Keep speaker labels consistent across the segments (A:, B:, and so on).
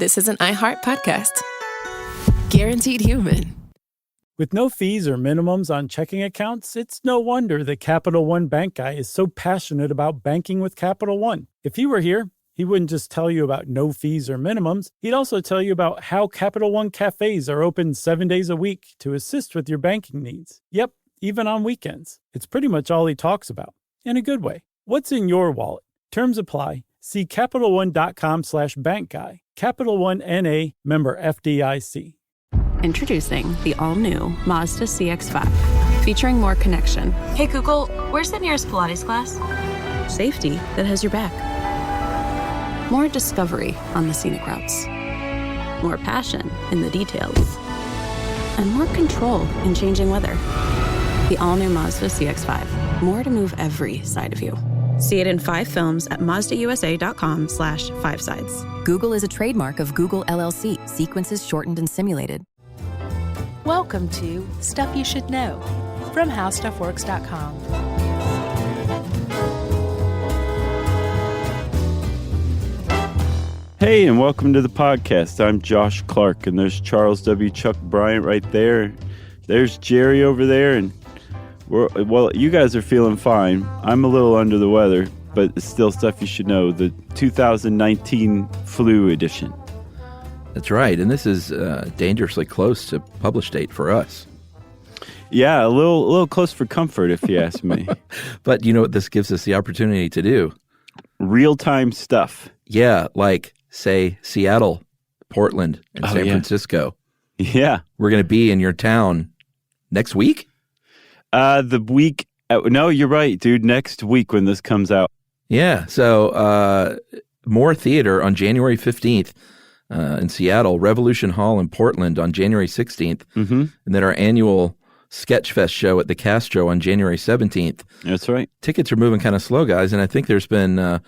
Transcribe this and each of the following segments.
A: this is an iHeart podcast. Guaranteed human.
B: With no fees or minimums on checking accounts, it's no wonder that Capital One Bank Guy is so passionate about banking with Capital One. If he were here, he wouldn't just tell you about no fees or minimums. He'd also tell you about how Capital One cafes are open 7 days a week to assist with your banking needs. Yep, even on weekends. It's pretty much all he talks about, in a good way. What's in your wallet? Terms apply. See CapitalOne.com/bankguy. Capital One N.A., member FDIC.
C: Introducing the all-new Mazda CX-5, featuring more connection.
D: Hey Google, where's the nearest Pilates class?
C: Safety that has your back. More discovery on the scenic routes. More passion in the details. And more control in changing weather. The all-new Mazda CX-5. More to move every side of you. See it in 5 films at MazdaUSA.com/5sides.
E: Google is a trademark of Google LLC. Sequences shortened and simulated.
F: Welcome to Stuff You Should Know from HowStuffWorks.com.
G: Hey, and welcome to the podcast. I'm Josh Clark, and there's Charles W. Chuck Bryant right there. There's Jerry over there, and you guys are feeling fine. I'm a little under the weather, but it's still stuff you should know. The 2019 flu edition.
H: That's right, and this is dangerously close to publish date for us.
G: Yeah, a little close for comfort, if you ask me.
H: But you know what this gives us the opportunity to do?
G: Real-time stuff.
H: Yeah, like, say, Seattle, Portland, and San Francisco.
G: Yeah.
H: We're going to be in your town next week?
G: No, you're right, dude. Next week when this comes out.
H: Yeah, so more theater on January 15th in Seattle, Revolution Hall in Portland on January 16th, and then our annual Sketchfest show at the Castro on January 17th.
G: That's right.
H: Tickets are moving kind of slow, guys, and I think there's been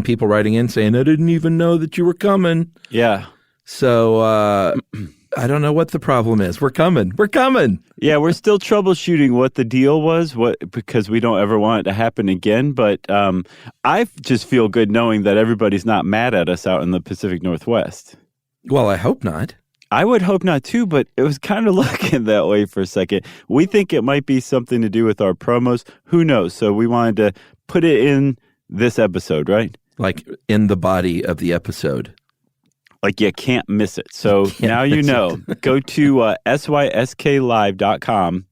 H: people writing in saying, I didn't even know that you were coming.
G: Yeah.
H: So I don't know what the problem is. We're coming. We're coming.
G: Yeah, we're still troubleshooting what the deal was, because we don't ever want it to happen again. But I just feel good knowing that everybody's not mad at us out in the Pacific Northwest.
H: Well, I hope not.
G: I would hope not too, but it was kind of looking that way for a second. We think it might be something to do with our promos. Who knows? So we wanted to put it in this episode, right?
H: Like in the body of the episode.
G: Like you can't miss it. So now you know. Go to sysklive.com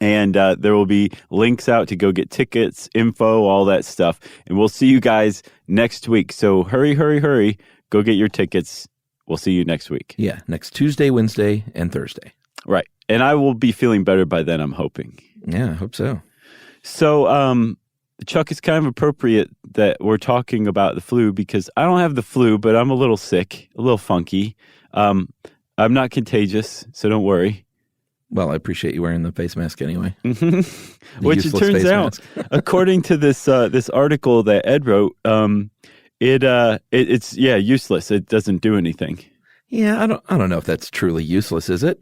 G: and there will be links out to go get tickets, info, all that stuff. And we'll see you guys next week. So hurry, hurry, hurry. Go get your tickets. We'll see you next week.
H: Yeah, next Tuesday, Wednesday, and Thursday.
G: Right. And I will be feeling better by then, I'm hoping.
H: Yeah, I hope so.
G: So, Chuck, it's kind of appropriate that we're talking about the flu because I don't have the flu, but I'm a little sick, a little funky. I'm not contagious, so don't worry.
H: Well, I appreciate you wearing the face mask anyway.
G: Which it turns out, according to this article that Ed wrote, it's useless. It doesn't do anything.
H: Yeah, I don't know if that's truly useless, is it?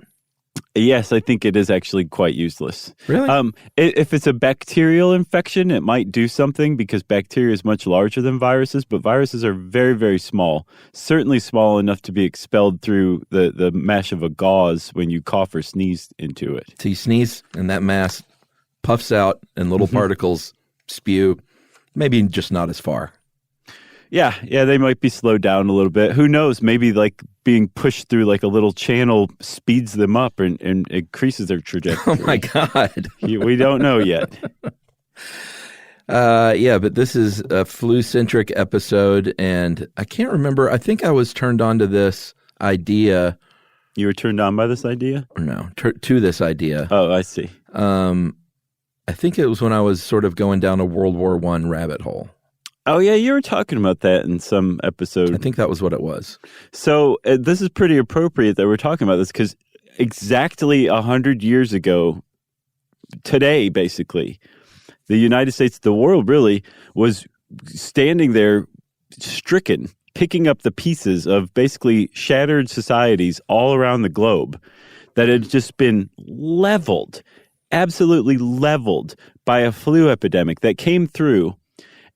G: Yes, I think it is actually quite useless.
H: Really?
G: If it's a bacterial infection, it might do something because bacteria is much larger than viruses, but viruses are very, very small, certainly small enough to be expelled through the mesh of a gauze when you cough or sneeze into it.
H: So you sneeze and that mass puffs out and little particles spew, maybe just not as far.
G: Yeah, they might be slowed down a little bit. Who knows? Maybe like being pushed through like a little channel speeds them up and increases their trajectory.
H: Oh my God.
G: We don't know yet.
H: But this is a flu-centric episode, and I can't remember. I think I was turned on to this idea.
G: You were turned on by this idea?
H: Or no, to this idea.
G: Oh, I see.
H: I think it was when I was sort of going down a World War I rabbit hole.
G: Oh, yeah, you were talking about that in some episode.
H: I think that was what it was.
G: So this is pretty appropriate that we're talking about this because exactly 100 years ago, today, basically, the United States, the world really, was standing there stricken, picking up the pieces of basically shattered societies all around the globe that had just been leveled, absolutely leveled by a flu epidemic that came through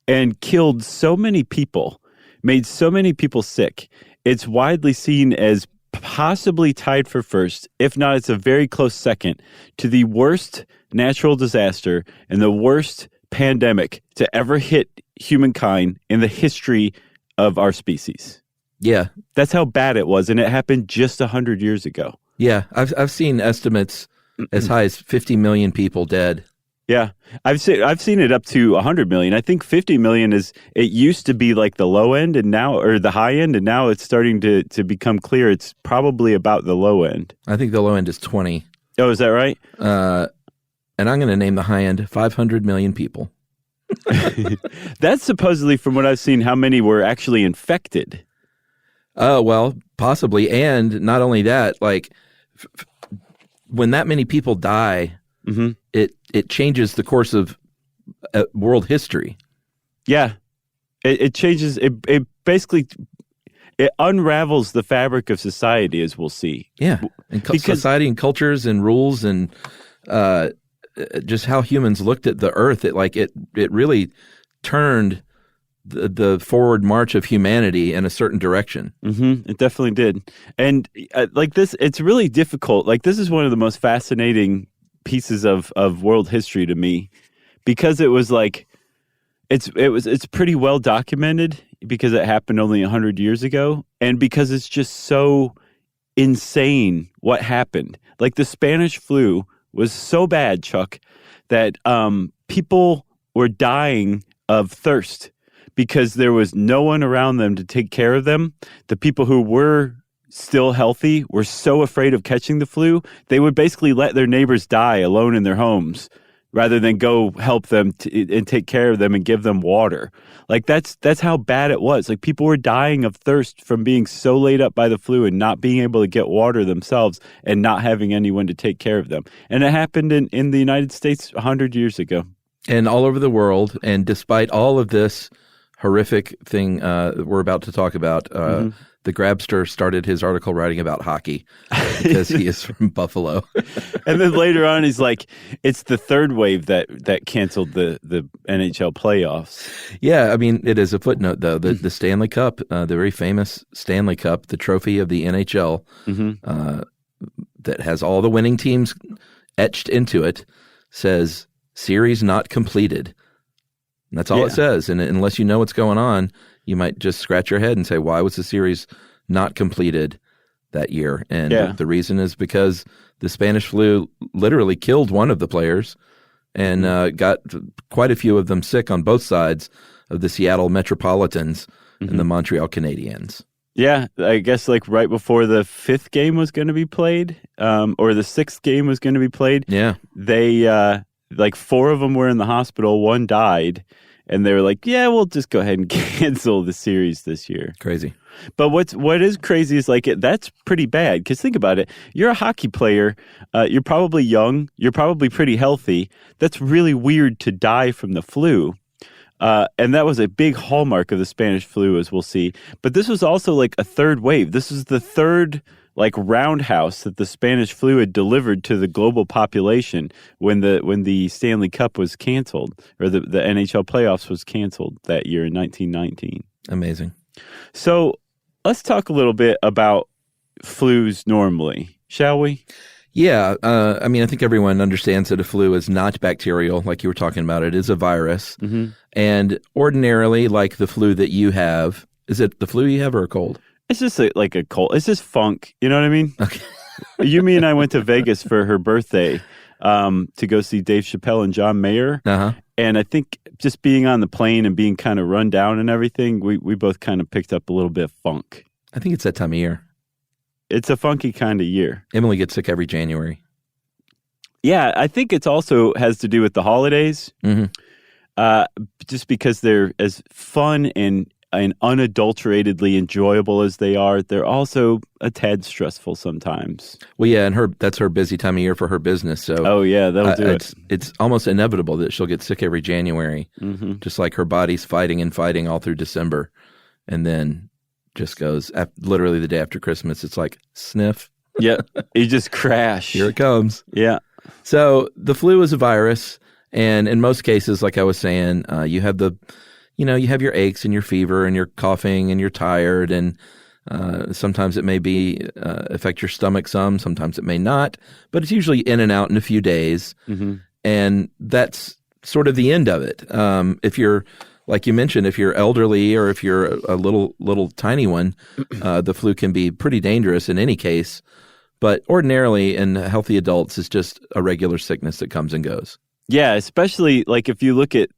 G: and killed so many people, made so many people sick, it's widely seen as possibly tied for first, if not it's a very close second, to the worst natural disaster and the worst pandemic to ever hit humankind in the history of our species.
H: Yeah.
G: That's how bad it was, and it happened just 100 years ago.
H: Yeah, I've seen estimates as high as 50 million people dead.
G: Yeah, I've seen it up to 100 million. I think 50 million it used to be like the low end and now, or the high end, and now it's starting to become clear it's probably about the low end.
H: I think the low end is 20.
G: Oh, is that right?
H: And I'm going to name the high end 500 million people.
G: That's supposedly, from what I've seen, how many were actually infected.
H: Oh, well, possibly. And not only that, like when that many people die, it changes the course of world history.
G: Yeah. It changes, it basically, it unravels the fabric of society, as we'll see.
H: Yeah. And society and cultures and rules and just how humans looked at the earth, it really turned the forward march of humanity in a certain direction.
G: It definitely did. And like this, it's really difficult. Like this is one of the most fascinating pieces of world history to me, because it was like, it's pretty well documented because it happened only 100 years ago. And because it's just so insane what happened. Like the Spanish flu was so bad, Chuck, that people were dying of thirst because there was no one around them to take care of them. The people who were still healthy were so afraid of catching the flu, they would basically let their neighbors die alone in their homes rather than go help them and take care of them and give them water. Like that's how bad it was. Like people were dying of thirst from being so laid up by the flu and not being able to get water themselves and not having anyone to take care of them. And it happened in the United States 100 years ago.
H: And all over the world. And despite all of this horrific thing we're about to talk about, the Grabster started his article writing about hockey because he is from Buffalo.
G: And then later on, he's like, it's the third wave that canceled the NHL playoffs.
H: Yeah, I mean, it is a footnote, though. The Stanley Cup, the very famous Stanley Cup, the trophy of the NHL that has all the winning teams etched into it, says, series not completed. And that's all it says. And unless you know what's going on, you might just scratch your head and say, why was the series not completed that year? And the reason is because the Spanish flu literally killed one of the players and got quite a few of them sick on both sides of the Seattle Metropolitans and the Montreal Canadiens. Yeah,
G: I guess like right before the fifth game was going to be played, or the sixth game was going to be played.
H: Yeah.
G: They, like four of them were in the hospital, one died. And they were like, yeah, we'll just go ahead and cancel the series this year.
H: Crazy.
G: But what is crazy is like that's pretty bad, because think about it. You're a hockey player. You're probably young. You're probably pretty healthy. That's really weird to die from the flu. And that was a big hallmark of the Spanish flu, as we'll see. But this was also like a third wave. This is the third like roundhouse that the Spanish flu had delivered to the global population when the Stanley Cup was canceled, or the NHL playoffs was canceled that year in 1919.
H: Amazing.
G: So let's talk a little bit about flus normally, shall we?
H: Yeah. I mean, I think everyone understands that a flu is not bacterial, like you were talking about. It is a virus. And ordinarily, like the flu that you have, is it the flu you have or a cold?
G: It's just like a cold. It's just funk. You know what I mean?
H: Okay.
G: Yumi and I went to Vegas for her birthday to go see Dave Chappelle and John Mayer. And I think just being on the plane and being kind of run down and everything, we both kind of picked up a little bit of funk.
H: I think it's that time of year.
G: It's a funky kind of year.
H: Emily gets sick every January.
G: Yeah, I think it's also has to do with the holidays. Just because they're as fun and unadulteratedly enjoyable as they are, they're also a tad stressful sometimes.
H: Well, yeah, and that's her busy time of year for her business. So,
G: that'll do it.
H: It's almost inevitable that she'll get sick every January, just like her body's fighting and fighting all through December, and then just goes literally the day after Christmas. It's like sniff.
G: Yeah, you just crash.
H: Here it comes.
G: Yeah.
H: So the flu is a virus, and in most cases, like I was saying, you have you have your aches and your fever and you're coughing and you're tired and Sometimes it may be affect your stomach some, sometimes it may not, but it's usually in and out in a few days. And that's sort of the end of it. If you're, like you mentioned, if you're elderly or if you're a little tiny one, the flu can be pretty dangerous in any case. But ordinarily in healthy adults, it's just a regular sickness that comes and goes. Yeah,
G: especially like if you look at,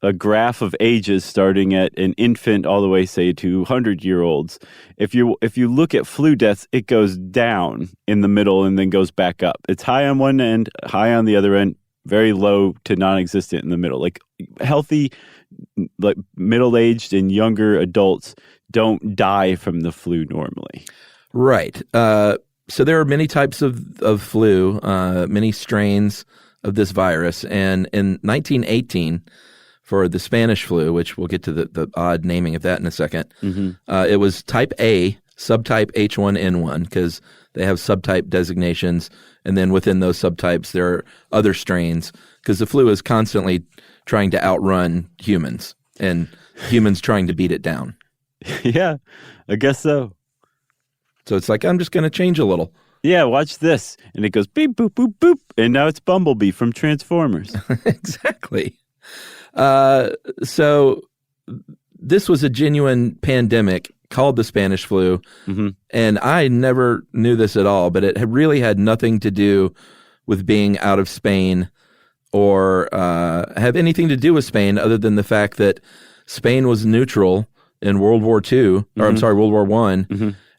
G: a graph of ages starting at an infant all the way, say, to 100-year-olds. If you look at flu deaths, it goes down in the middle and then goes back up. It's high on one end, high on the other end, very low to non-existent in the middle. Like healthy, like middle-aged and younger adults don't die from the flu normally.
H: Right. So there are many types of flu, many strains of this virus. And in 1918, for the Spanish flu, which we'll get to the odd naming of that in a second, it was type A, subtype H1N1, because they have subtype designations. And then within those subtypes, there are other strains, because the flu is constantly trying to outrun humans and humans trying to beat it down.
G: Yeah, I guess so.
H: So it's like, I'm just going to change a little.
G: Yeah, watch this. And it goes beep, boop, boop, boop. And now it's Bumblebee from Transformers.
H: Exactly. So this was a genuine pandemic called the Spanish flu. And I never knew this at all, but it really had nothing to do with being out of Spain or have anything to do with Spain other than the fact that Spain was neutral in World War II, or I'm sorry, World War I.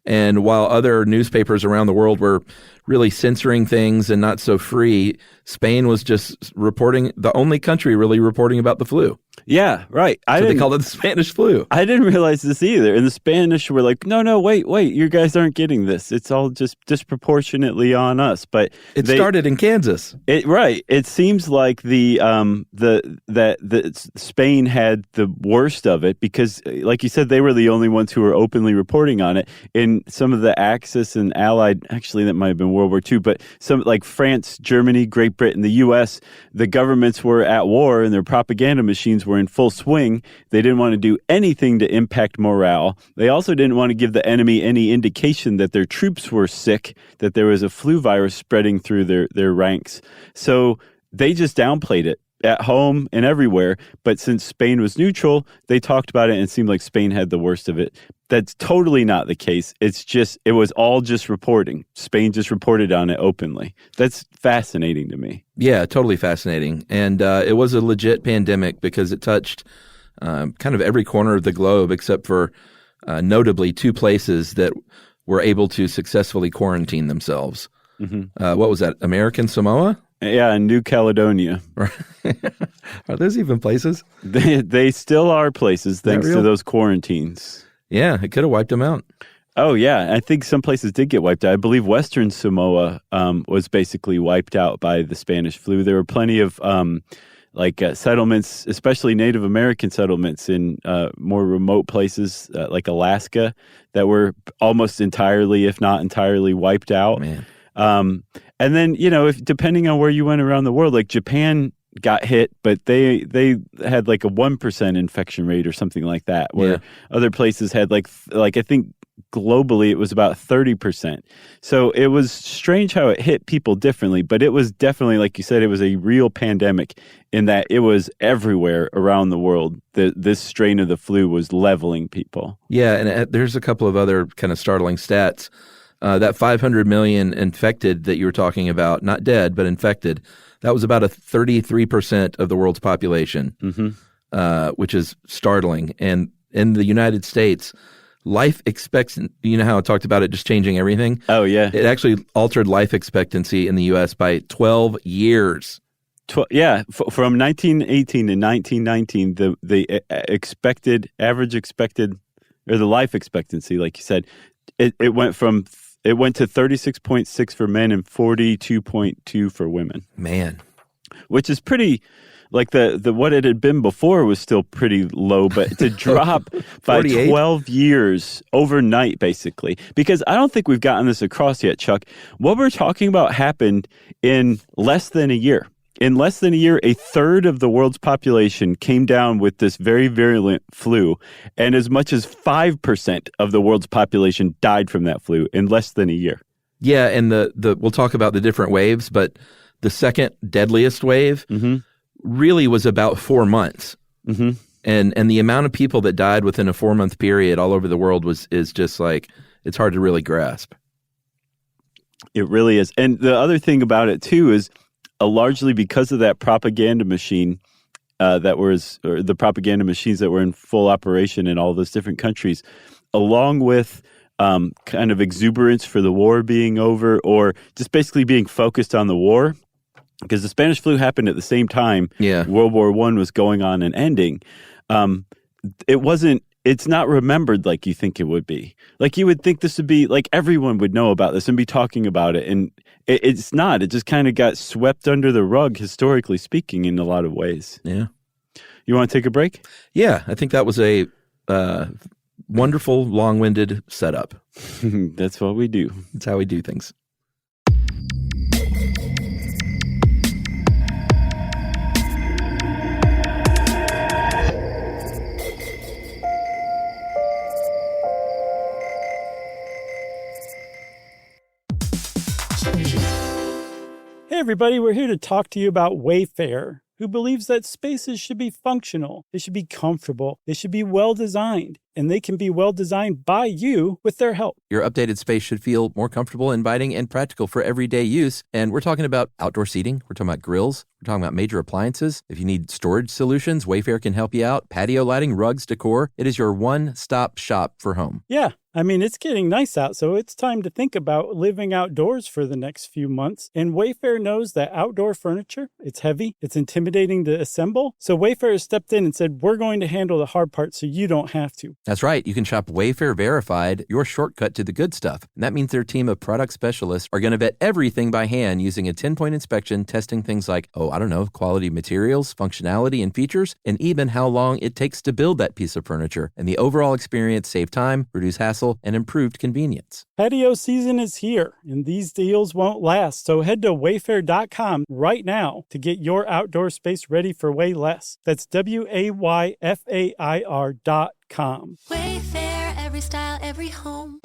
H: And while other newspapers around the world were really censoring things and not so free, Spain was just reporting, the only country really reporting about the flu.
G: Yeah, right.
H: So they called it the Spanish flu.
G: I didn't realize this either. And the Spanish were like, no, wait, you guys aren't getting this. It's all just disproportionately on us. But
H: it started in Kansas.
G: Right. It seems like the Spain had the worst of it because, like you said, they were the only ones who were openly reporting on it. In some of the Axis and Allied, actually that might have been World War II, but some like France, Germany, Great Britain, the U.S., the governments were at war and their propaganda machines were in full swing. They didn't want to do anything to impact morale. They also didn't want to give the enemy any indication that their troops were sick, that there was a flu virus spreading through their ranks. So they just downplayed it at home and everywhere. But since Spain was neutral, they talked about it and it seemed like Spain had the worst of it. That's totally not the case. It was all just reporting. Spain just reported on it openly. That's fascinating to me.
H: Yeah, totally fascinating. And it was a legit pandemic because it touched kind of every corner of the globe except for notably two places that were able to successfully quarantine themselves. What was that, American Samoa?
G: Yeah, and New Caledonia.
H: Are those even places?
G: They still are places thanks to those quarantines.
H: Yeah, it could have wiped them out.
G: Oh, yeah. I think some places did get wiped out. I believe Western Samoa was basically wiped out by the Spanish flu. There were plenty of settlements, especially Native American settlements in more remote places like Alaska that were almost entirely, if not entirely, wiped out.
H: Man.
G: And then, depending on where you went around the world, like Japan got hit, but they had like a 1% infection rate or something like that, where other places had like I think globally it was about 30%. So it was strange how it hit people differently, but it was definitely, like you said, it was a real pandemic in that it was everywhere around the world. This strain of the flu was leveling people.
H: Yeah, and there's a couple of other kind of startling stats. That 500 million infected that you were talking about, not dead, but infected, that was about a 33% of the world's population, which is startling. And in the United States, life expectancy, you know how I talked about it just changing everything?
G: Oh, yeah.
H: It actually altered life expectancy in the U.S. by 12 years.
G: From 1918 to 1919, the life expectancy, like you said, it went to 36.6 for men and 42.2 for women.
H: Man.
G: Which is pretty, like the what it had been before was still pretty low, but to drop by 12 years overnight, basically, because I don't think we've gotten this across yet, Chuck. What we're talking about happened in less than a year. In less than a year, a third of the world's population came down with this very virulent flu, and as much as 5% of the world's population died from that flu in less than a year.
H: Yeah, and we'll talk about the different waves, but the second deadliest wave really was about 4 months. And the amount of people that died within a 4-month period all over the world is just like, it's hard to really grasp.
G: It really is. And the other thing about it, too, is largely because of that propaganda machine or the propaganda machines that were in full operation in all those different countries, along with kind of exuberance for the war being over, or just basically being focused on the war, because the Spanish flu happened at the same time World War I was going on and ending. It's not remembered like you think it would be. Like you would think this would be, like everyone would know about this and be talking about it. And it's not. It just kind of got swept under the rug, historically speaking, in a lot of ways. Yeah. You want to take a break?
H: Yeah, I think that was a wonderful, long-winded setup.
G: That's what we do.
H: That's how we do things.
B: Hey everybody, we're here to talk to you about Wayfair, who believes that spaces should be functional, they should be comfortable, they should be well-designed, and they can be well-designed by you with their help.
I: Your updated space should feel more comfortable, inviting, and practical for everyday use. And we're talking about outdoor seating. We're talking about grills. We're talking about major appliances. If you need storage solutions, Wayfair can help you out. Patio lighting, rugs, decor. It is your one-stop shop for home.
B: Yeah. I mean, it's getting nice out, so it's time to think about living outdoors for the next few months. And Wayfair knows that outdoor furniture, it's heavy, it's intimidating to assemble. So Wayfair has stepped in and said, we're going to handle the hard part so you don't have to.
I: That's right. You can shop Wayfair Verified, your shortcut to the good stuff. And that means their team of product specialists are going to vet everything by hand using a 10-point inspection, testing things like, quality materials, functionality, and features, and even how long it takes to build that piece of furniture. And the overall experience save time, reduce hassle, and improved convenience.
B: Patio season is here, and these deals won't last. So head to wayfair.com right now to get your outdoor space ready for way less. That's WAYFAIR.com.
J: Wayfair, every style, every home.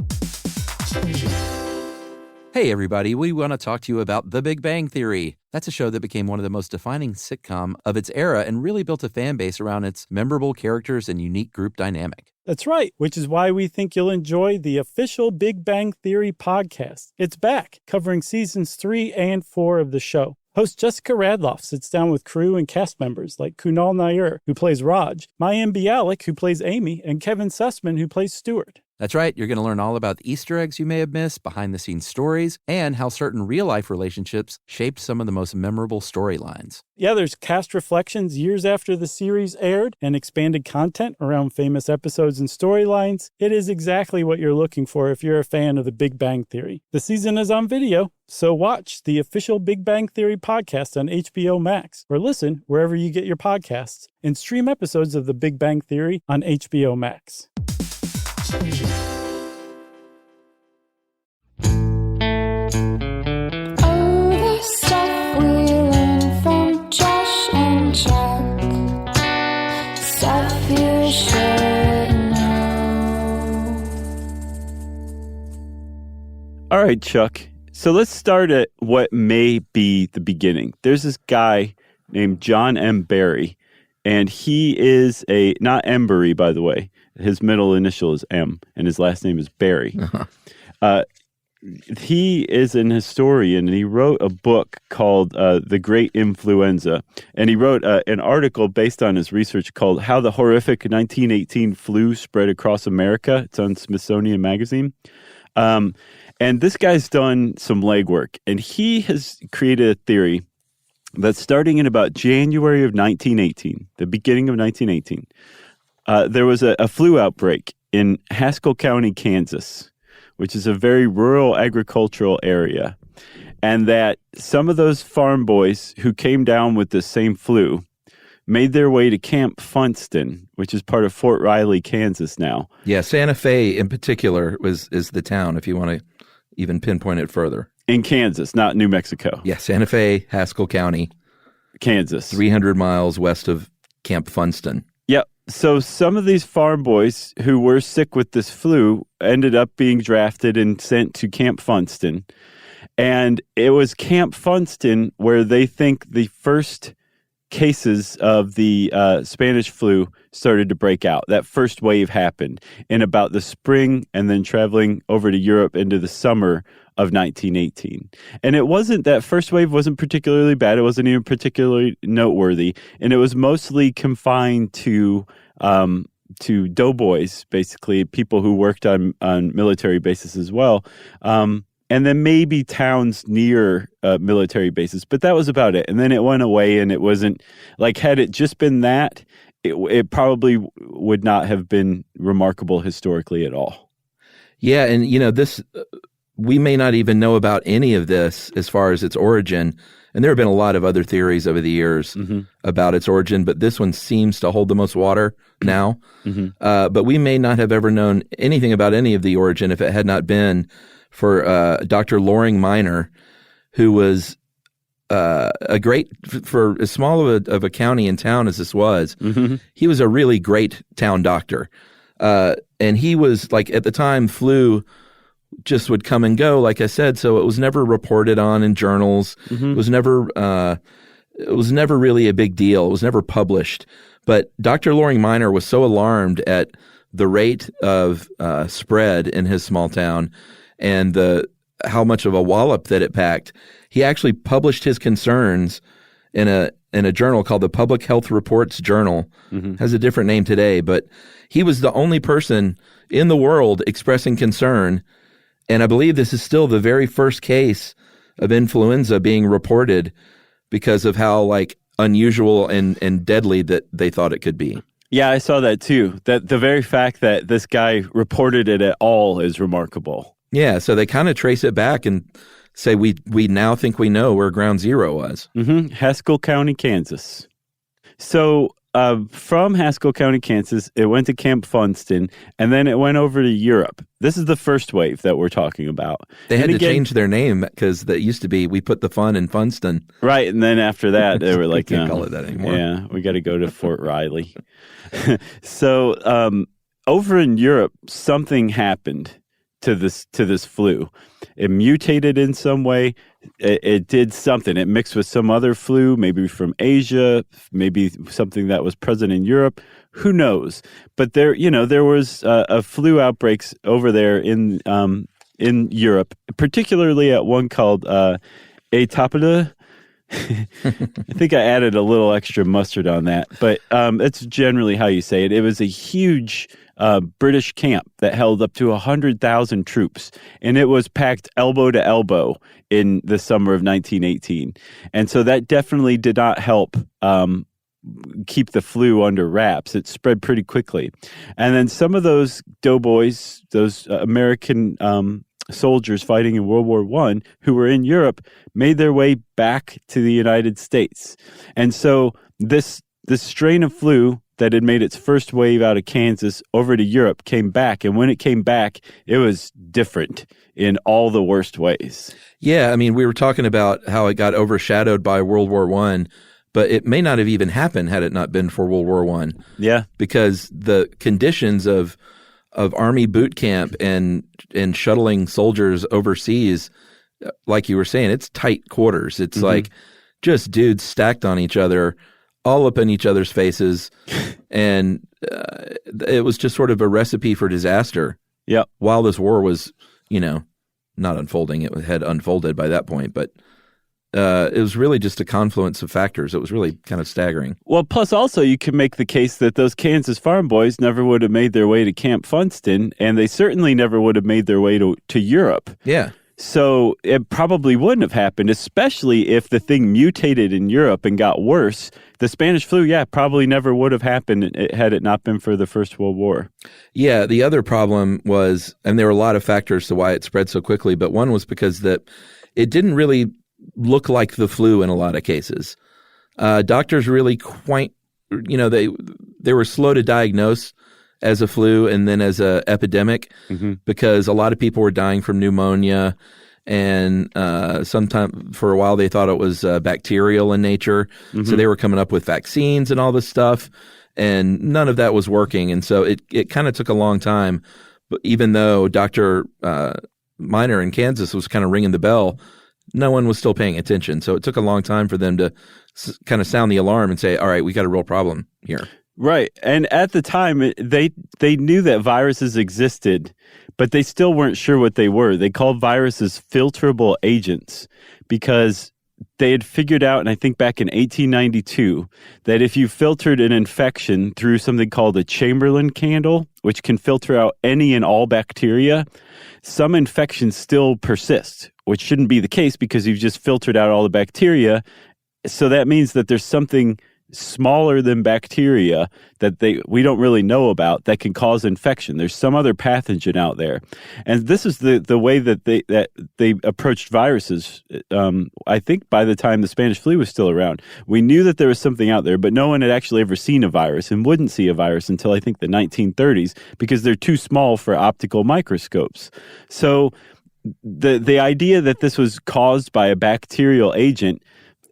I: Hey everybody, we want to talk to you about The Big Bang Theory. That's a show that became one of the most defining sitcom of its era and really built a fan base around its memorable characters and unique group dynamic.
B: That's right, which is why we think you'll enjoy the official Big Bang Theory podcast. It's back, covering seasons 3 and 4 of the show. Host Jessica Radloff sits down with crew and cast members like Kunal Nair, who plays Raj, Mayim Bialik, who plays Amy, and Kevin Sussman, who plays Stuart.
I: That's right. You're going to learn all about the Easter eggs you may have missed, behind-the-scenes stories, and how certain real-life relationships shaped some of the most memorable storylines.
B: Yeah, there's cast reflections years after the series aired and expanded content around famous episodes and storylines. It is exactly what you're looking for if you're a fan of The Big Bang Theory. The season is on video, so watch the official Big Bang Theory podcast on HBO Max, or listen wherever you get your podcasts, and stream episodes of The Big Bang Theory on HBO Max.
G: All right, Chuck. So let's start at what may be the beginning. There's this guy named John M. Barry, and he is not Embury, by the way. His middle initial is M, and his last name is Barry. He is an historian, and he wrote a book called The Great Influenza. And he wrote an article based on his research called How the Horrific 1918 Flu Spread Across America. It's on Smithsonian Magazine. And this guy's done some legwork, and he has created a theory that starting in about January of 1918, the beginning of 1918, there was a flu outbreak in Haskell County, Kansas, which is a very rural agricultural area, and that some of those farm boys who came down with the same flu made their way to Camp Funston, which is part of Fort Riley, Kansas now.
H: Yeah, Santa Fe in particular is the town, if you want to even pinpoint it further.
G: In Kansas, not New Mexico.
H: Yeah, Santa Fe, Haskell County.
G: Kansas.
H: 300 miles west of Camp Funston.
G: Yep. So some of these farm boys who were sick with this flu ended up being drafted and sent to Camp Funston. And it was Camp Funston where they think the first cases of the Spanish flu started to break out. That first wave happened in about the spring and then traveling over to Europe into the summer of 1918. And it wasn't, that first wave wasn't particularly bad. It wasn't even particularly noteworthy. And it was mostly confined to doughboys, basically, people who worked on military bases as well. And then maybe towns near military bases, but that was about it. And then it went away, and it wasn't, like, had it just been that, it probably would not have been remarkable historically at all.
H: Yeah, and, this, we may not even know about any of this as far as its origin. And there have been a lot of other theories over the years about its origin, but this one seems to hold the most water now. But we may not have ever known anything about any of the origin if it had not been for Dr. Loring Minor, who was a great, for as small of a county and town as this was, he was a really great town doctor. And he was, like, at the time, flu just would come and go, like I said, so it was never reported on in journals. It was never really a big deal. It was never published. But Dr. Loring Minor was so alarmed at the rate of spread in his small town and how much of a wallop that it packed, he actually published his concerns in a journal called the Public Health Reports Journal. Has a different name today, but he was the only person in the world expressing concern. And I believe this is still the very first case of influenza being reported because of how, like, unusual and deadly that they thought it could be.
G: Yeah, I saw that too. That the very fact that this guy reported it at all is remarkable.
H: Yeah, so they kind of trace it back and say we now think we know where Ground Zero was.
G: Haskell County, Kansas. So from Haskell County, Kansas, it went to Camp Funston, and then it went over to Europe. This is the first wave that we're talking about.
H: They had to change their name because that used to be, we put the fun in Funston.
G: Right, and then after that, they were like,
H: can't call it that anymore.
G: Yeah, we got to go to Fort Riley. So over in Europe, something happened to this flu. It mutated in some way. It did something. It mixed with some other flu, maybe from Asia, maybe something that was present in Europe. Who knows? But there was a flu outbreaks over there in Europe, particularly at one called Atopida. I think I added a little extra mustard on that, but that's generally how you say it. It was a huge British camp that held up to 100,000 troops, and it was packed elbow to elbow in the summer of 1918. And so that definitely did not help keep the flu under wraps. It spread pretty quickly. And then some of those doughboys, those American soldiers fighting in World War I who were in Europe, made their way back to the United States. And so this strain of flu that had made its first wave out of Kansas over to Europe came back. And when it came back, it was different in all the worst ways.
H: Yeah, I mean, we were talking about how it got overshadowed by World War I, but it may not have even happened had it not been for World War I.
G: Yeah.
H: Because the conditions of Army boot camp and shuttling soldiers overseas, like you were saying, it's tight quarters. It's like just dudes stacked on each other, all up in each other's faces. And it was just sort of a recipe for disaster.
G: Yeah.
H: While this war was, not unfolding, it had unfolded by that point, but it was really just a confluence of factors. It was really kind of staggering.
G: Well, plus also you can make the case that those Kansas farm boys never would have made their way to Camp Funston, and they certainly never would have made their way to Europe.
H: Yeah.
G: So it probably wouldn't have happened, especially if the thing mutated in Europe and got worse. The Spanish flu, probably never would have happened had it not been for the First World War.
H: Yeah, the other problem was, and there were a lot of factors to why it spread so quickly, but one was because that it didn't really look like the flu in a lot of cases. Doctors really they were slow to diagnose as a flu and then as a epidemic because a lot of people were dying from pneumonia And sometime for a while, they thought it was bacterial in nature. So they were coming up with vaccines and all this stuff. And none of that was working. And so it kind of took a long time. But even though Dr. Miner in Kansas was kind of ringing the bell, no one was still paying attention. So it took a long time for them to kind of sound the alarm and say, all right, we got a real problem here.
G: Right. And at the time, they knew that viruses existed, but they still weren't sure what they were. They called viruses filterable agents because they had figured out, and I think back in 1892, that if you filtered an infection through something called a Chamberlain candle, which can filter out any and all bacteria, some infections still persist, which shouldn't be the case because you've just filtered out all the bacteria. So that means that there's something smaller than bacteria that we don't really know about that can cause infection. There's some other pathogen out there. And this is the way that they approached viruses. I think by the time the Spanish flu was still around, we knew that there was something out there, but no one had actually ever seen a virus and wouldn't see a virus until I think the 1930s because they're too small for optical microscopes. So the idea that this was caused by a bacterial agent,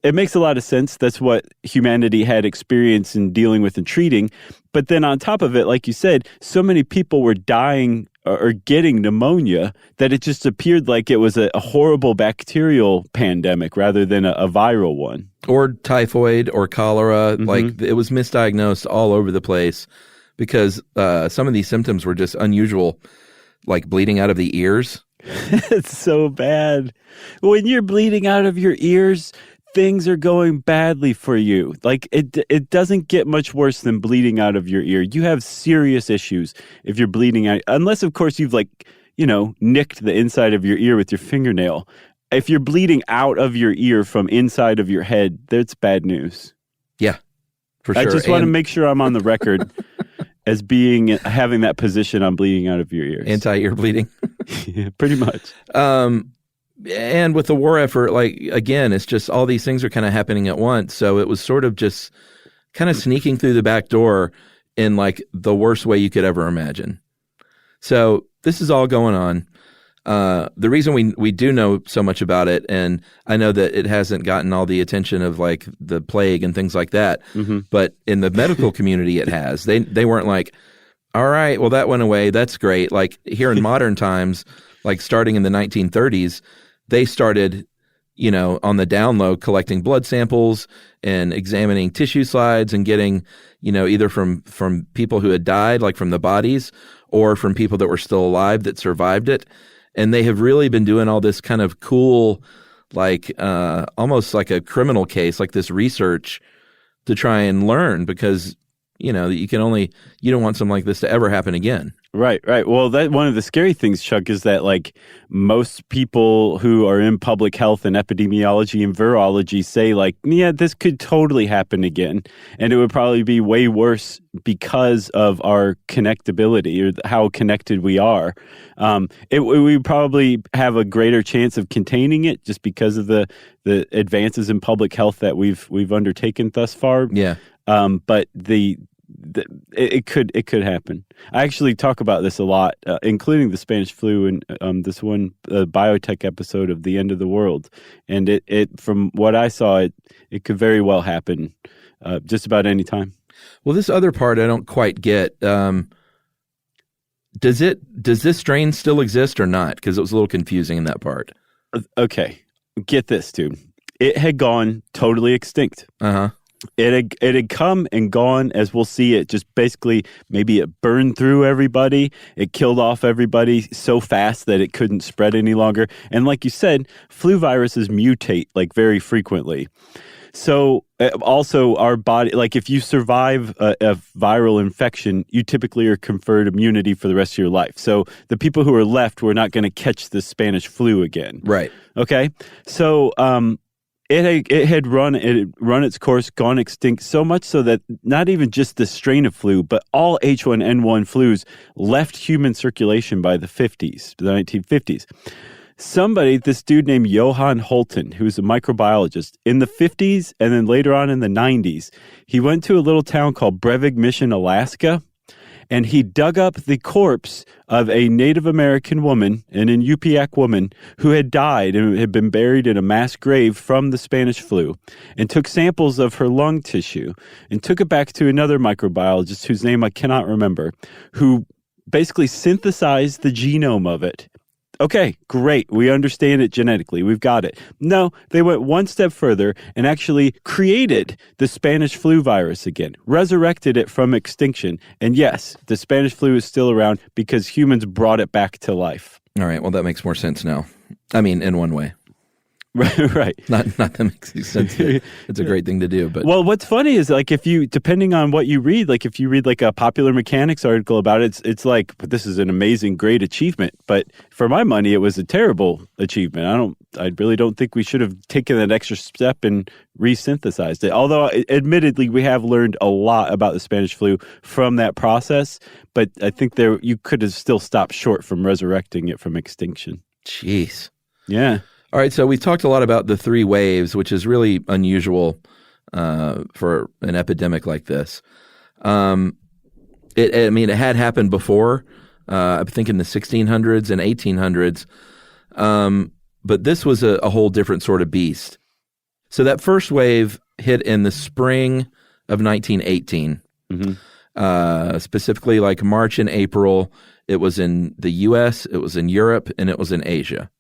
G: it makes a lot of sense. That's what humanity had experience in dealing with and treating. But then on top of it, like you said, so many people were dying or getting pneumonia that it just appeared like it was a horrible bacterial pandemic rather than a viral one.
H: Or typhoid or cholera. Like it was misdiagnosed all over the place because some of these symptoms were just unusual, like bleeding out of the ears.
G: It's so bad. When you're bleeding out of your ears, things are going badly for you. Like it doesn't get much worse than bleeding out of your ear. You have serious issues if you're bleeding out, unless of course you've nicked the inside of your ear with your fingernail. If you're bleeding out of your ear from inside of your head, that's bad news.
H: Yeah, for sure.
G: I just want to make sure I'm on the record as having that position on bleeding out of your ears.
H: Anti-ear bleeding.
G: Yeah, pretty much.
H: And with the war effort, again, it's just all these things are kind of happening at once. So it was sort of just kind of sneaking through the back door in the worst way you could ever imagine. So this is all going on. The reason we do know so much about it, and I know that it hasn't gotten all the attention of the plague and things like that, but in the medical community it has. They weren't like, all right, well, that went away. That's great. Like here in modern times, starting in the 1930s, they started, on the down low, collecting blood samples and examining tissue slides and getting, either from people who had died, like from the bodies, or from people that were still alive that survived it. And they have really been doing all this kind of cool, almost like a criminal case, like this research to try and learn because, you don't want something like this to ever happen again.
G: Right. Well, one of the scary things, Chuck, is that most people who are in public health and epidemiology and virology say this could totally happen again. And it would probably be way worse because of our connectability or how connected we are. We probably have a greater chance of containing it just because of the advances in public health that we've undertaken thus far.
H: Yeah.
G: But it could happen. I actually talk about this a lot, including the Spanish flu and this one biotech episode of The End of the World. And it from what I saw, it could very well happen just about any time.
H: Well, this other part I don't quite get. Does this strain still exist or not? Because it was a little confusing in that part.
G: Okay, get this, dude. It had gone totally extinct.
H: Uh-huh.
G: It had come and gone, as we'll see. It just basically, maybe it burned through everybody. It killed off everybody so fast that it couldn't spread any longer. And like you said, flu viruses mutate very frequently. So also our body, if you survive a viral infection, you typically are conferred immunity for the rest of your life. So the people who are left were not going to catch the Spanish flu again.
H: Right.
G: Okay. So, It had run its course, gone extinct, so much so that not even just the strain of flu, but all H1N1 flus left human circulation by the 1950s. This dude named Johann Holton, who's a microbiologist, in the 50s and then later on in the 90s, he went to a little town called Brevig Mission, Alaska, and he dug up the corpse of a Native American woman, an Inupiaq woman, who had died and had been buried in a mass grave from the Spanish flu, and took samples of her lung tissue and took it back to another microbiologist whose name I cannot remember, who basically synthesized the genome of it. Okay, great. We understand it genetically. We've got it. No, they went one step further and actually created the Spanish flu virus again, resurrected it from extinction. And yes, the Spanish flu is still around because humans brought it back to life.
H: All right. Well, that makes more sense now. I mean, in one way.
G: Right.
H: Not that makes sense. It's a great thing to do. But
G: well, what's funny is like if you, depending on what you read, like if you read like a Popular Mechanics article about it, it's like, this is an amazing, great achievement. But for my money, it was a terrible achievement. I really don't think we should have taken that extra step and resynthesized it. Although admittedly, we have learned a lot about the Spanish flu from that process. But I think you could have still stopped short from resurrecting it from extinction.
H: Jeez.
G: Yeah.
H: All right, so we talked a lot about the 3 waves, which is really unusual for an epidemic like this. It had happened before, I think in the 1600s and 1800s, but this was a whole different sort of beast. So that first wave hit in the spring of 1918, specifically like March and April. It was in the U.S., it was in Europe, and it was in Asia.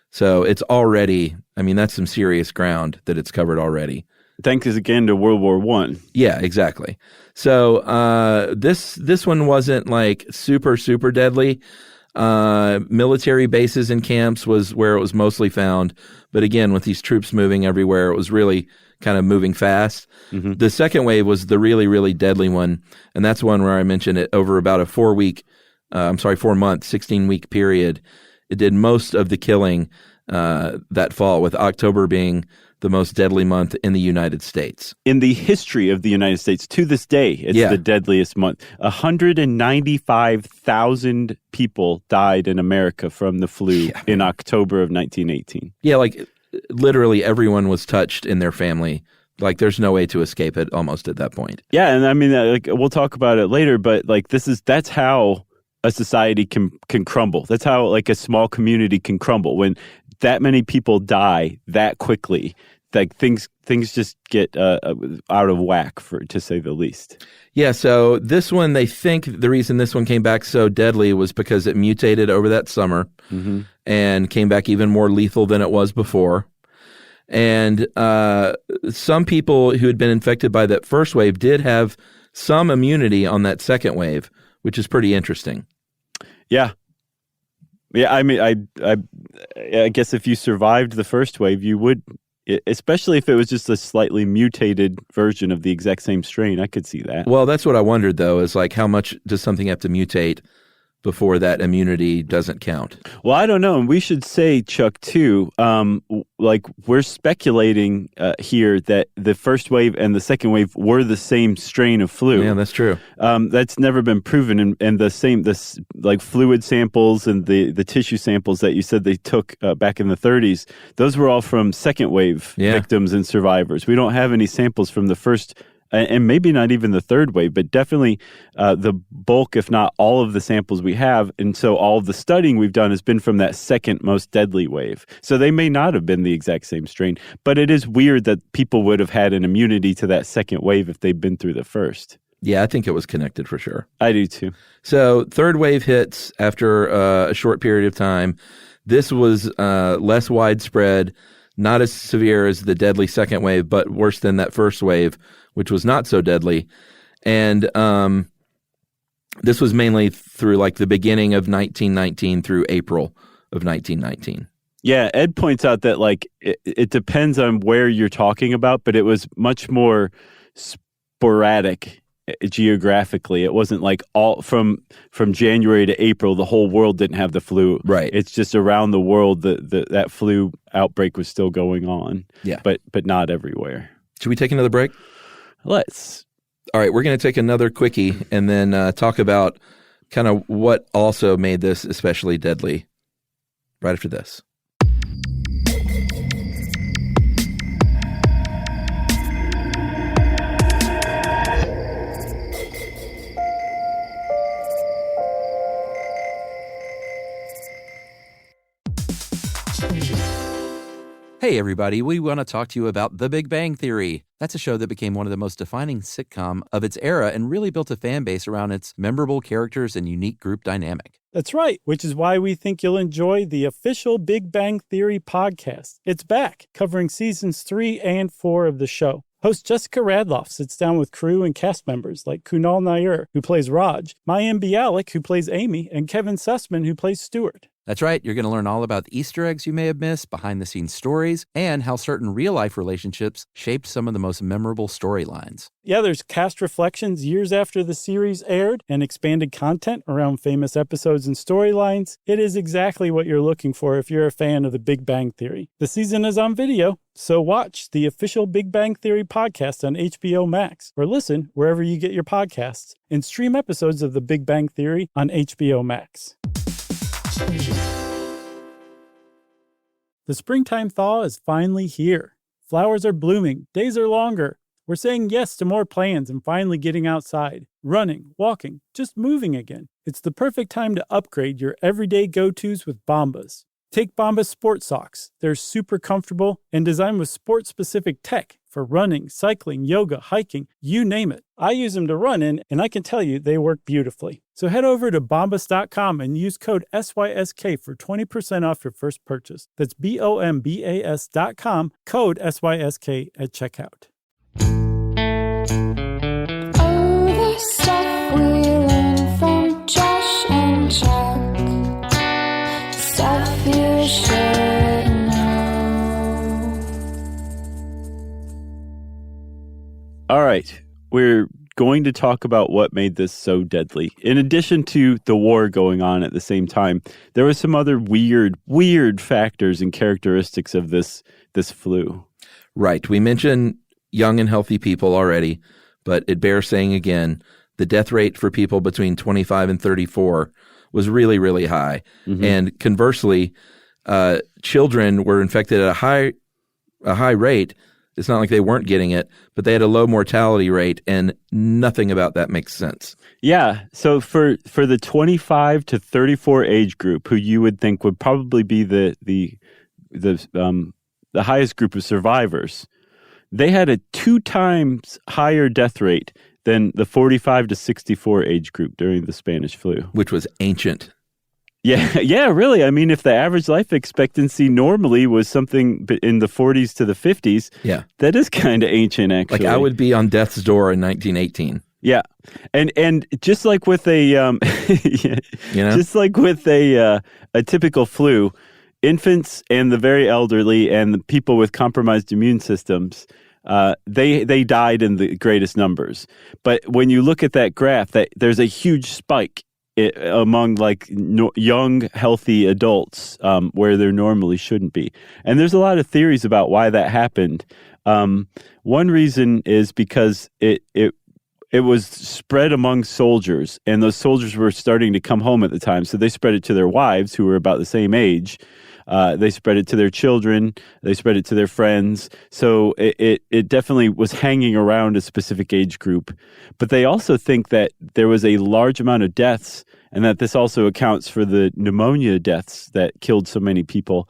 H: So it's already, that's some serious ground that it's covered already.
G: Thanks again to World War I.
H: Yeah, exactly. So this one wasn't like super, super deadly. Military bases and camps was where it was mostly found. But again, with these troops moving everywhere, it was really kind of moving fast. Mm-hmm. The second wave was the really, really deadly one. And that's one where I mentioned it over about a 4 month, 16-week period. It did most of the killing that fall, with October being the most deadly month in the United States.
G: In the history of the United States, to this day, it's the deadliest month. 195,000 people died in America from the flu in October of 1918.
H: Yeah, like literally everyone was touched in their family. Like there's no way to escape it almost at that point.
G: Yeah, and we'll talk about it later, but like that's how a society can crumble. That's how like a small community can crumble when that many people die that quickly. Like things just get out of whack, to say the least.
H: Yeah. So this one, they think the reason this one came back so deadly was because it mutated over that summer and came back even more lethal than it was before. And some people who had been infected by that first wave did have some immunity on that second wave, which is pretty interesting.
G: Yeah. I guess if you survived the first wave, you would, especially if it was just a slightly mutated version of the exact same strain. I could see that.
H: Well, that's what I wondered, though, is like how much does something have to mutate before that immunity doesn't count?
G: Well, I don't know. And we should say, Chuck, too, like we're speculating here that the first wave and the second wave were the same strain of flu.
H: Yeah, that's true.
G: That's never been proven. And like fluid samples and the tissue samples that you said they took back in the 30s, those were all from second wave victims and survivors. We don't have any samples from the first and maybe not even the third wave, but definitely the bulk, if not all of the samples we have. And so all of the studying we've done has been from that second most deadly wave. So they may not have been the exact same strain, but it is weird that people would have had an immunity to that second wave if they'd been through the first.
H: Yeah, I think it was connected for sure.
G: I do too.
H: So third wave hits after a short period of time. This was less widespread, not as severe as the deadly second wave, but worse than that first wave, which was not so deadly. And this was mainly through like the beginning of 1919 through April of 1919.
G: Yeah, Ed points out that like it depends on where you're talking about, but it was much more sporadic geographically. It wasn't like all from January to April, the whole world didn't have the flu.
H: Right.
G: It's just around the world that flu outbreak was still going on.
H: Yeah.
G: But not everywhere.
H: Should we take another break?
G: Let's.
H: All right, we're going to take another quickie and then talk about kind of what also made this especially deadly right after this.
I: Hey, everybody, we want to talk to you about The Big Bang Theory. That's a show that became one of the most defining sitcom of its era and really built a fan base around its memorable characters and unique group dynamic.
B: That's right, which is why we think you'll enjoy the official Big Bang Theory podcast. It's back, covering seasons 3 and 4 of the show. Host Jessica Radloff sits down with crew and cast members like Kunal Nair, who plays Raj, Mayim Bialik, who plays Amy, and Kevin Sussman, who plays Stuart.
I: That's right. You're going to learn all about the Easter eggs you may have missed, behind-the-scenes stories, and how certain real-life relationships shaped some of the most memorable storylines.
B: Yeah, there's cast reflections years after the series aired and expanded content around famous episodes and storylines. It is exactly what you're looking for if you're a fan of The Big Bang Theory. The season is on video, so watch the official Big Bang Theory podcast on HBO Max, or listen wherever you get your podcasts, and stream episodes of The Big Bang Theory on HBO Max. The springtime thaw is finally here. Flowers are blooming, days are longer. We're saying yes to more plans and finally getting outside, running, walking, just moving again. It's the perfect time to upgrade your everyday go-tos with Bombas. Take Bombas sport socks. They're super comfortable and designed with sport-specific tech for running, cycling, yoga, hiking, you name it. I use them to run in, and I can tell you they work beautifully. So head over to bombas.com and use code SYSK for 20% off your first purchase. That's BOMBAS.com, code SYSK at checkout.
J: Oh, the stuff we learned from Josh and Chuck. Stuff you should know.
G: All right. We're going to talk about what made this so deadly. In addition to the war going on at the same time, there were some other weird factors and characteristics of this flu.
H: Right. We mentioned young and healthy people already, but it bears saying again, the death rate for people between 25 and 34 was really, really high. Mm-hmm. And conversely, children were infected at a high rate. It's not like they weren't getting it, but they had a low mortality rate, and nothing about that makes sense.
G: Yeah. So for the 25 to 34 age group, who you would think would probably be the highest group of survivors, they had a 2 times higher death rate than the 45 to 64 age group during the Spanish flu,
H: which was ancient.
G: Yeah, really. I mean, if the average life expectancy normally was something in the 40s to the 50s, that is kind of ancient, actually.
H: Like I would be on death's door in 1918.
G: Yeah, and just like with a just like with a typical flu, infants and the very elderly and the people with compromised immune systems, they died in the greatest numbers. But when you look at that graph, that there's a huge spike among young, healthy adults where there normally shouldn't be. And there's a lot of theories about why that happened. One reason is because it was spread among soldiers, and those soldiers were starting to come home at the time. So they spread it to their wives, who were about the same age. They spread it to their children. They spread it to their friends. So it definitely was hanging around a specific age group. But they also think that there was a large amount of deaths, and that this also accounts for the pneumonia deaths that killed so many people.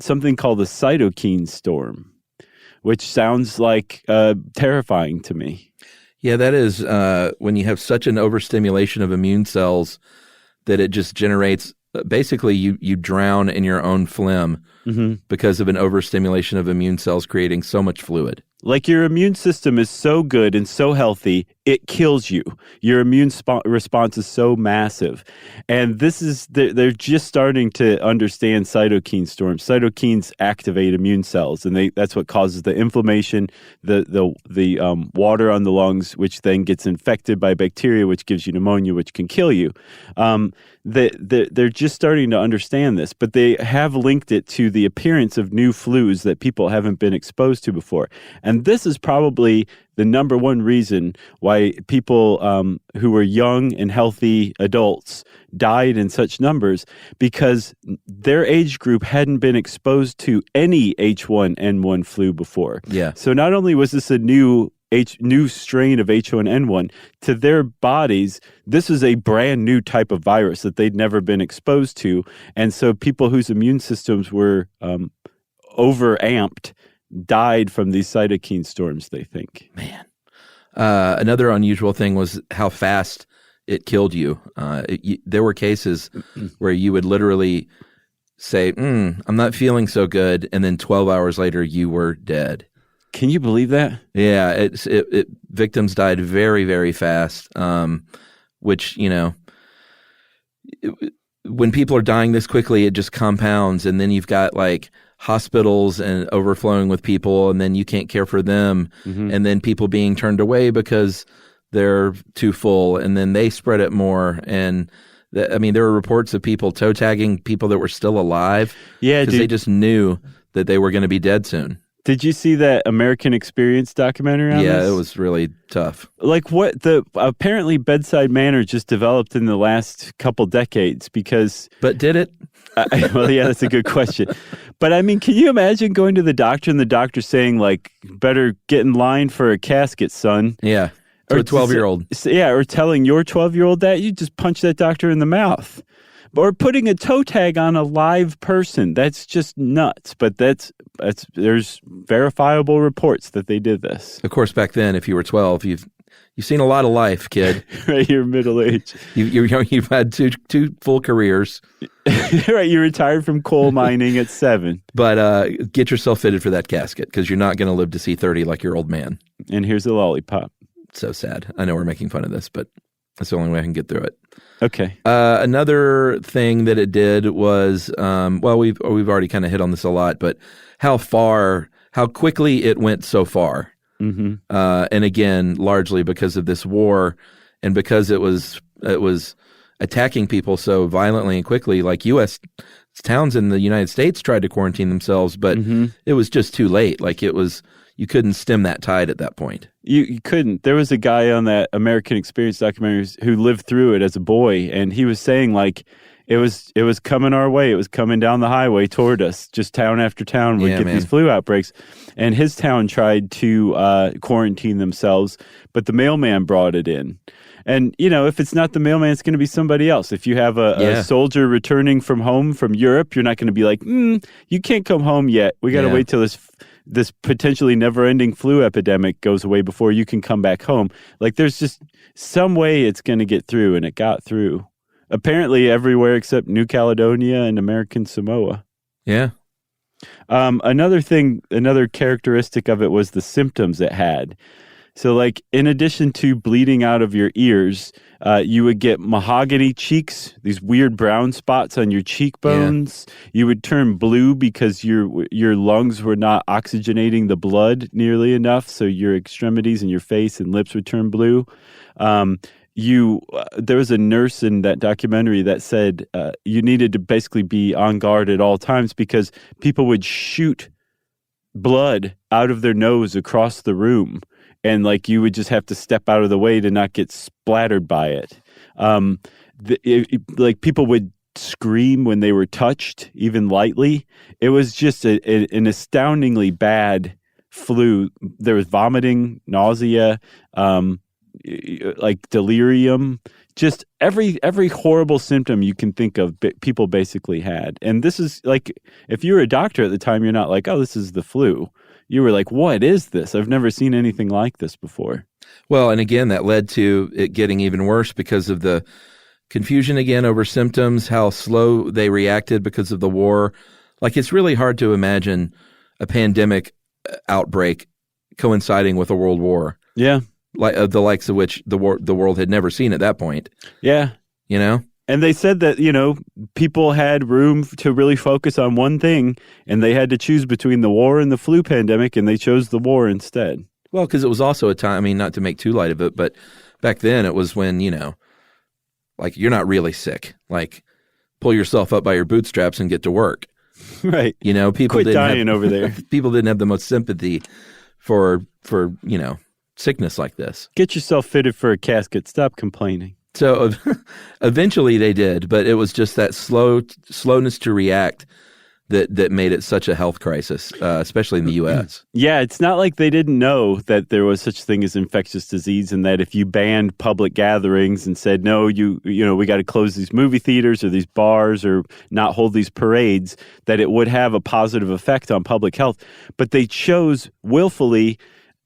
G: Something called the cytokine storm, which sounds like terrifying to me.
H: Yeah, that is when you have such an overstimulation of immune cells that it just generates. Basically, you drown in your own phlegm because of an overstimulation of immune cells creating so much fluid.
G: Like your immune system is so good and so healthy, it kills you. Your immune response is so massive. And they're just starting to understand cytokine storms. Cytokines activate immune cells, and that's what causes the inflammation, the water on the lungs, which then gets infected by bacteria, which gives you pneumonia, which can kill you. They're just starting to understand this, but they have linked it to the appearance of new flus that people haven't been exposed to before. And this is probably the number one reason why people who were young and healthy adults died in such numbers, because their age group hadn't been exposed to any H1N1 flu before.
H: Yeah.
G: So not only was this a new new strain of H1N1. To their bodies, this is a brand new type of virus that they'd never been exposed to. And so people whose immune systems were overamped died from these cytokine storms, they think.
H: Man. Another unusual thing was how fast it killed you. There were cases where you would literally say, I'm not feeling so good, and then 12 hours later, you were dead.
G: Can you believe that?
H: Yeah, victims died very, very fast, which, when people are dying this quickly, it just compounds, and then you've got like hospitals and overflowing with people, and then you can't care for them, and then people being turned away because they're too full, and then they spread it more. And there were reports of people toe tagging people that were still alive, because they just knew that they were going to be dead soon.
G: Did you see that American Experience documentary on this?
H: Yeah, it was really tough.
G: Like what apparently bedside manner just developed in the last couple decades because...
H: But did it?
G: Well, yeah, that's a good question. But I mean, can you imagine going to the doctor and the doctor saying like, better get in line for a casket, son?
H: Yeah, to a 12-year-old.
G: Yeah, or telling your 12-year-old that, you just punch that doctor in the mouth. Or putting a toe tag on a live person. That's just nuts. But there's verifiable reports that they did this.
H: Of course, back then, if you were 12, you've seen a lot of life, kid.
G: Right, you're middle aged.
H: You've had two full careers.
G: Right, you retired from coal mining at 7.
H: But get yourself fitted for that casket, because you're not going to live to see 30 like your old man.
G: And here's a lollipop.
H: So sad. I know we're making fun of this, but that's the only way I can get through it.
G: Okay.
H: Another thing that it did was, we've already kind of hit on this a lot, but how quickly it went so far. Mm-hmm. And again, largely because of this war, and because it was attacking people so violently and quickly. Like U.S. towns in the United States tried to quarantine themselves, but it was just too late. Like you couldn't stem that tide at that point.
G: You couldn't. There was a guy on that American Experience documentary who lived through it as a boy, and he was saying like it was coming our way. It was coming down the highway toward us. Just town after town would get these flu outbreaks, and his town tried to quarantine themselves, but the mailman brought it in. And, if it's not the mailman, it's going to be somebody else. If you have a soldier returning from home from Europe, you're not going to be like, you can't come home yet. We got to wait till this potentially never-ending flu epidemic goes away before you can come back home. Like, there's just some way it's going to get through, and it got through. Apparently everywhere except New Caledonia and American Samoa.
H: Yeah.
G: Another characteristic of it was the symptoms it had. So, like, in addition to bleeding out of your ears, you would get mahogany cheeks, these weird brown spots on your cheekbones. Yeah. You would turn blue because your lungs were not oxygenating the blood nearly enough, so your extremities and your face and lips would turn blue. There was a nurse in that documentary that said you needed to basically be on guard at all times because people would shoot blood out of their nose across the room. And like you would just have to step out of the way to not get splattered by it. Like people would scream when they were touched, even lightly. It was just an astoundingly bad flu. There was vomiting, nausea, like delirium. Just every horrible symptom you can think of, people basically had. And this is like, if you were a doctor at the time, you're not like, oh, this is the flu. You were like, what is this? I've never seen anything like this before.
H: Well, and again, that led to it getting even worse because of the confusion again over symptoms, how slow they reacted because of the war. Like, it's really hard to imagine a pandemic outbreak coinciding with a world war.
G: Yeah.
H: Like the likes of which the world had never seen at that point.
G: Yeah. And they said that, people had room to really focus on one thing, and they had to choose between the war and the flu pandemic, and they chose the war instead.
H: Well, because it was also a time, not to make too light of it, but back then it was when, like, you're not really sick. Like, pull yourself up by your bootstraps and get to work.
G: Right.
H: People
G: quit dying over there.
H: People didn't have the most sympathy for sickness like this.
G: Get yourself fitted for a casket. Stop complaining.
H: So eventually they did, but it was just that slowness to react that made it such a health crisis, especially in the U.S.
G: Yeah, it's not like they didn't know that there was such thing as infectious disease, and that if you banned public gatherings and said, no, you know, we got to close these movie theaters or these bars or not hold these parades, that it would have a positive effect on public health. But they chose willfully.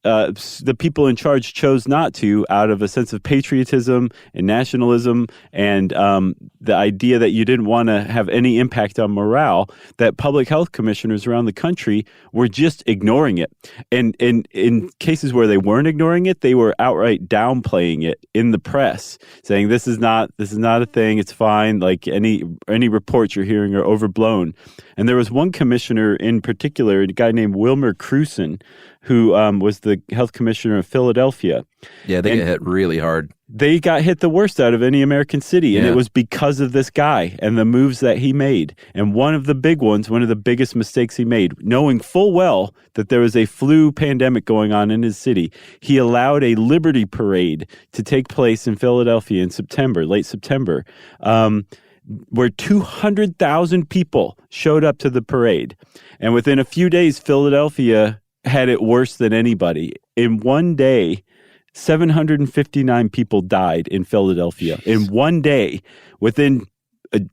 G: The people in charge chose not to, out of a sense of patriotism and nationalism and the idea that you didn't want to have any impact on morale, that public health commissioners around the country were just ignoring it. And in cases where they weren't ignoring it, they were outright downplaying it in the press, saying this is not a thing, it's fine, like any reports you're hearing are overblown. And there was one commissioner in particular, a guy named Wilmer Cruson, who was the health commissioner of Philadelphia.
H: Yeah, they get hit really hard.
G: They got hit the worst out of any American city, and it was because of this guy and the moves that he made. And one of the biggest mistakes he made, knowing full well that there was a flu pandemic going on in his city, he allowed a Liberty Parade to take place in Philadelphia in September, late September, where 200,000 people showed up to the parade. And within a few days, Philadelphia had it worse than anybody. In one day, 759 people died in Philadelphia. Jeez. In one day, within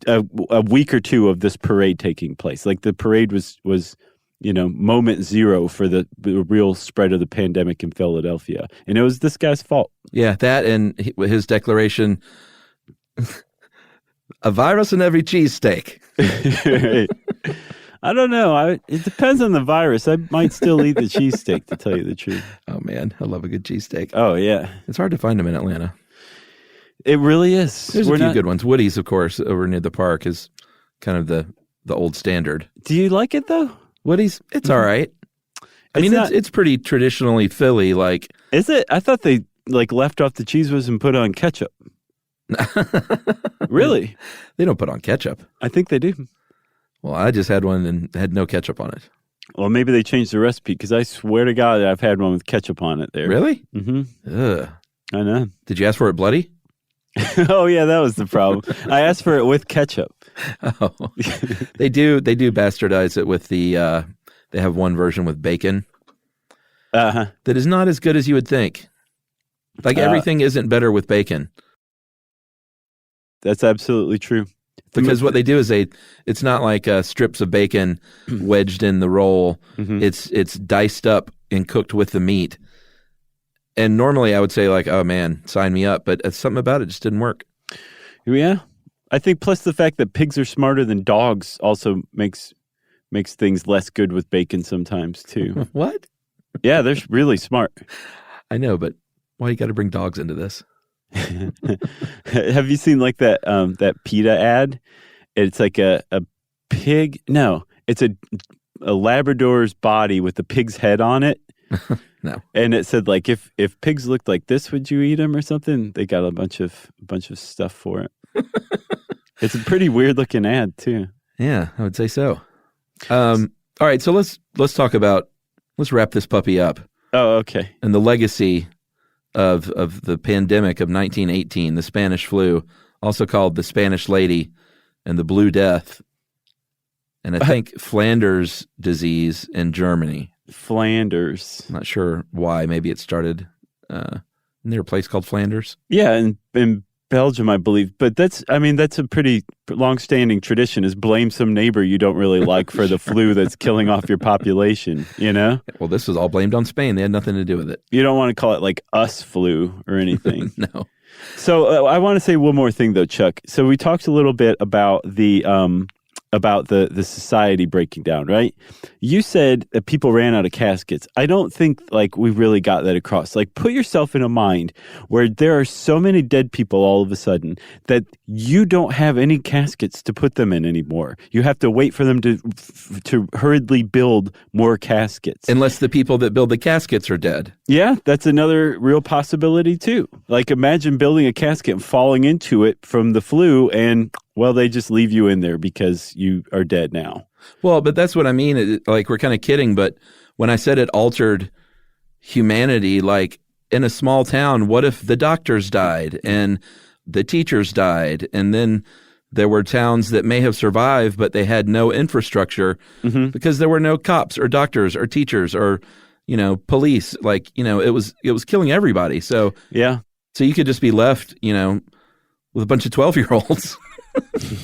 G: a week or two of this parade taking place. Like the parade was moment zero for the real spread of the pandemic in Philadelphia. And it was this guy's fault.
H: Yeah, that and his declaration, a virus in every cheesesteak.
G: I don't know. It depends on the virus. I might still eat the cheesesteak, to tell you the truth.
H: Oh, man. I love a good cheesesteak.
G: Oh, yeah.
H: It's hard to find them in Atlanta.
G: It really is.
H: There's a few good ones. Woody's, of course, over near the park is kind of the old standard.
G: Do you like it, though?
H: Woody's, it's all right. It's pretty traditionally Philly. Like,
G: is it? I thought they left off the cheese whiz and put on ketchup. Really?
H: They don't put on ketchup.
G: I think they do.
H: Well, I just had one and had no ketchup on it.
G: Well, maybe they changed the recipe, because I swear to God I've had one with ketchup on it there.
H: Really?
G: Mm-hmm.
H: Ugh.
G: I know.
H: Did you ask for it bloody?
G: Oh, yeah, that was the problem. I asked for it with ketchup.
H: Oh. They do bastardize it with the, they have one version with bacon.
G: Uh-huh.
H: That is not as good as you would think. Like everything isn't better with bacon.
G: That's absolutely true.
H: Because what they do is it's not like strips of bacon wedged in the roll. Mm-hmm. It's diced up and cooked with the meat. And normally I would say like, oh man, sign me up. But something about it just didn't work.
G: Yeah. I think plus the fact that pigs are smarter than dogs also makes things less good with bacon sometimes too.
H: What?
G: Yeah, they're really smart.
H: I know, but why you got to bring dogs into this?
G: Have you seen like that PETA ad? It's like a pig. No, it's a Labrador's body with a pig's head on it.
H: No,
G: and it said like if pigs looked like this, would you eat them or something? They got a bunch of stuff for it. It's a pretty weird looking ad too.
H: Yeah, I would say so. All right, so let's wrap this puppy up.
G: Oh, okay.
H: And the legacy of the pandemic of 1918, the Spanish flu, also called the Spanish Lady and the Blue Death, and I think Flanders disease in Germany.
G: Flanders.
H: I'm not sure why. Maybe it started near a place called Flanders.
G: Yeah, in Belgium, I believe. But that's a pretty long-standing tradition, is blame some neighbor you don't really like for the flu that's killing off your population, you know?
H: Well, this was all blamed on Spain. They had nothing to do with it.
G: You don't want to call it like us flu or anything.
H: No.
G: So I want to say one more thing, though, Chuck. So we talked a little bit about the society breaking down, right? You said that people ran out of caskets. I don't think like we really got that across. Like, put yourself in a mind where there are so many dead people all of a sudden that you don't have any caskets to put them in anymore. You have to wait for them to hurriedly build more caskets.
H: Unless the people that build the caskets are dead.
G: Yeah, that's another real possibility too. Like, imagine building a casket and falling into it from the flu, and well, they just leave you in there because you are dead now.
H: Well, but that's what I mean. Like, we're kind of kidding, but when I said it altered humanity, like in a small town, what if the doctors died and the teachers died and then there were towns that may have survived, but they had no infrastructure because there were no cops or doctors or teachers or, police. Like, it was killing everybody. So so you could just be left, with a bunch of 12-year-olds.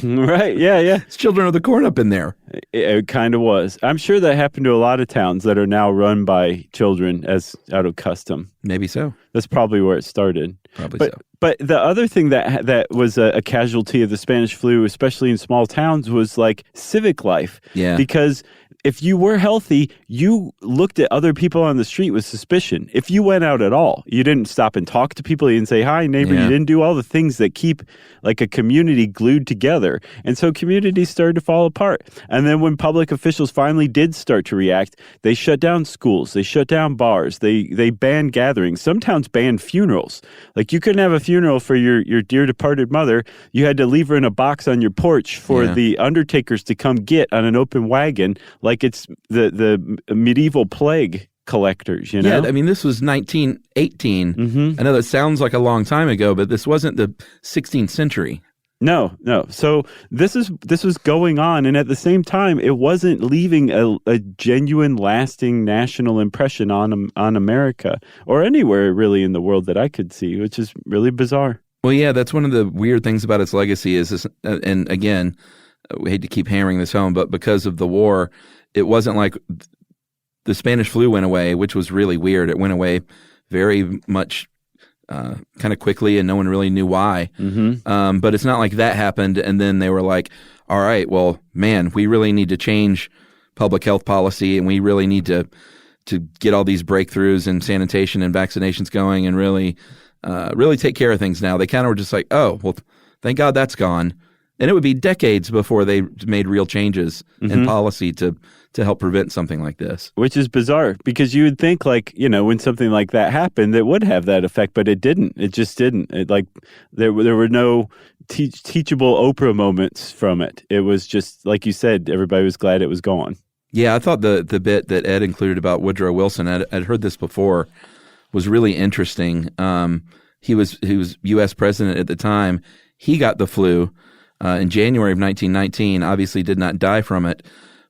G: Right. Yeah.
H: It's children of the corn up in there.
G: It kind of was. I'm sure that happened to a lot of towns that are now run by children as out of custom.
H: Maybe so.
G: That's probably where it started.
H: Probably so.
G: But the other thing that was a casualty of the Spanish flu, especially in small towns, was like civic life.
H: Yeah.
G: Because if you were healthy, you looked at other people on the street with suspicion. If you went out at all, you didn't stop and talk to people. You didn't say, hi, neighbor.
H: Yeah.
G: You didn't do all the things that keep like a community glued together. And so communities started to fall apart. And then when public officials finally did start to react, they shut down schools. They shut down bars. They banned gatherings. Some towns banned funerals. Like you couldn't have a funeral for your dear departed mother. You had to leave her in a box on your porch for the undertakers to come get on an open wagon. Like it's the medieval plague collectors,
H: Yeah, I mean, this was 1918. I know that sounds like a long time ago, but this wasn't the 16th century.
G: No. So this was going on, and at the same time, it wasn't leaving a genuine, lasting national impression on America or anywhere really in the world that I could see, which is really bizarre.
H: Well, yeah, that's one of the weird things about its legacy is this, and again, we hate to keep hammering this home, but because of the war, it wasn't like the Spanish flu went away, which was really weird. It went away very much kind of quickly, and no one really knew why. But it's not like that happened, and then they were like, all right, well, man, we really need to change public health policy, and we really need to get all these breakthroughs in sanitation and vaccinations going and really take care of things now. They kind of were just like, oh, well, thank God that's gone. And it would be decades before they made real changes in policy to help prevent something like this.
G: Which is bizarre because you would think like, when something like that happened, it would have that effect, but it didn't. It just didn't. There were no teachable Oprah moments from it. It was just, like you said, everybody was glad it was gone.
H: Yeah, I thought the bit that Ed included about Woodrow Wilson, I'd heard this before, was really interesting. He was U.S. president at the time. He got the flu in January of 1919, obviously did not die from it.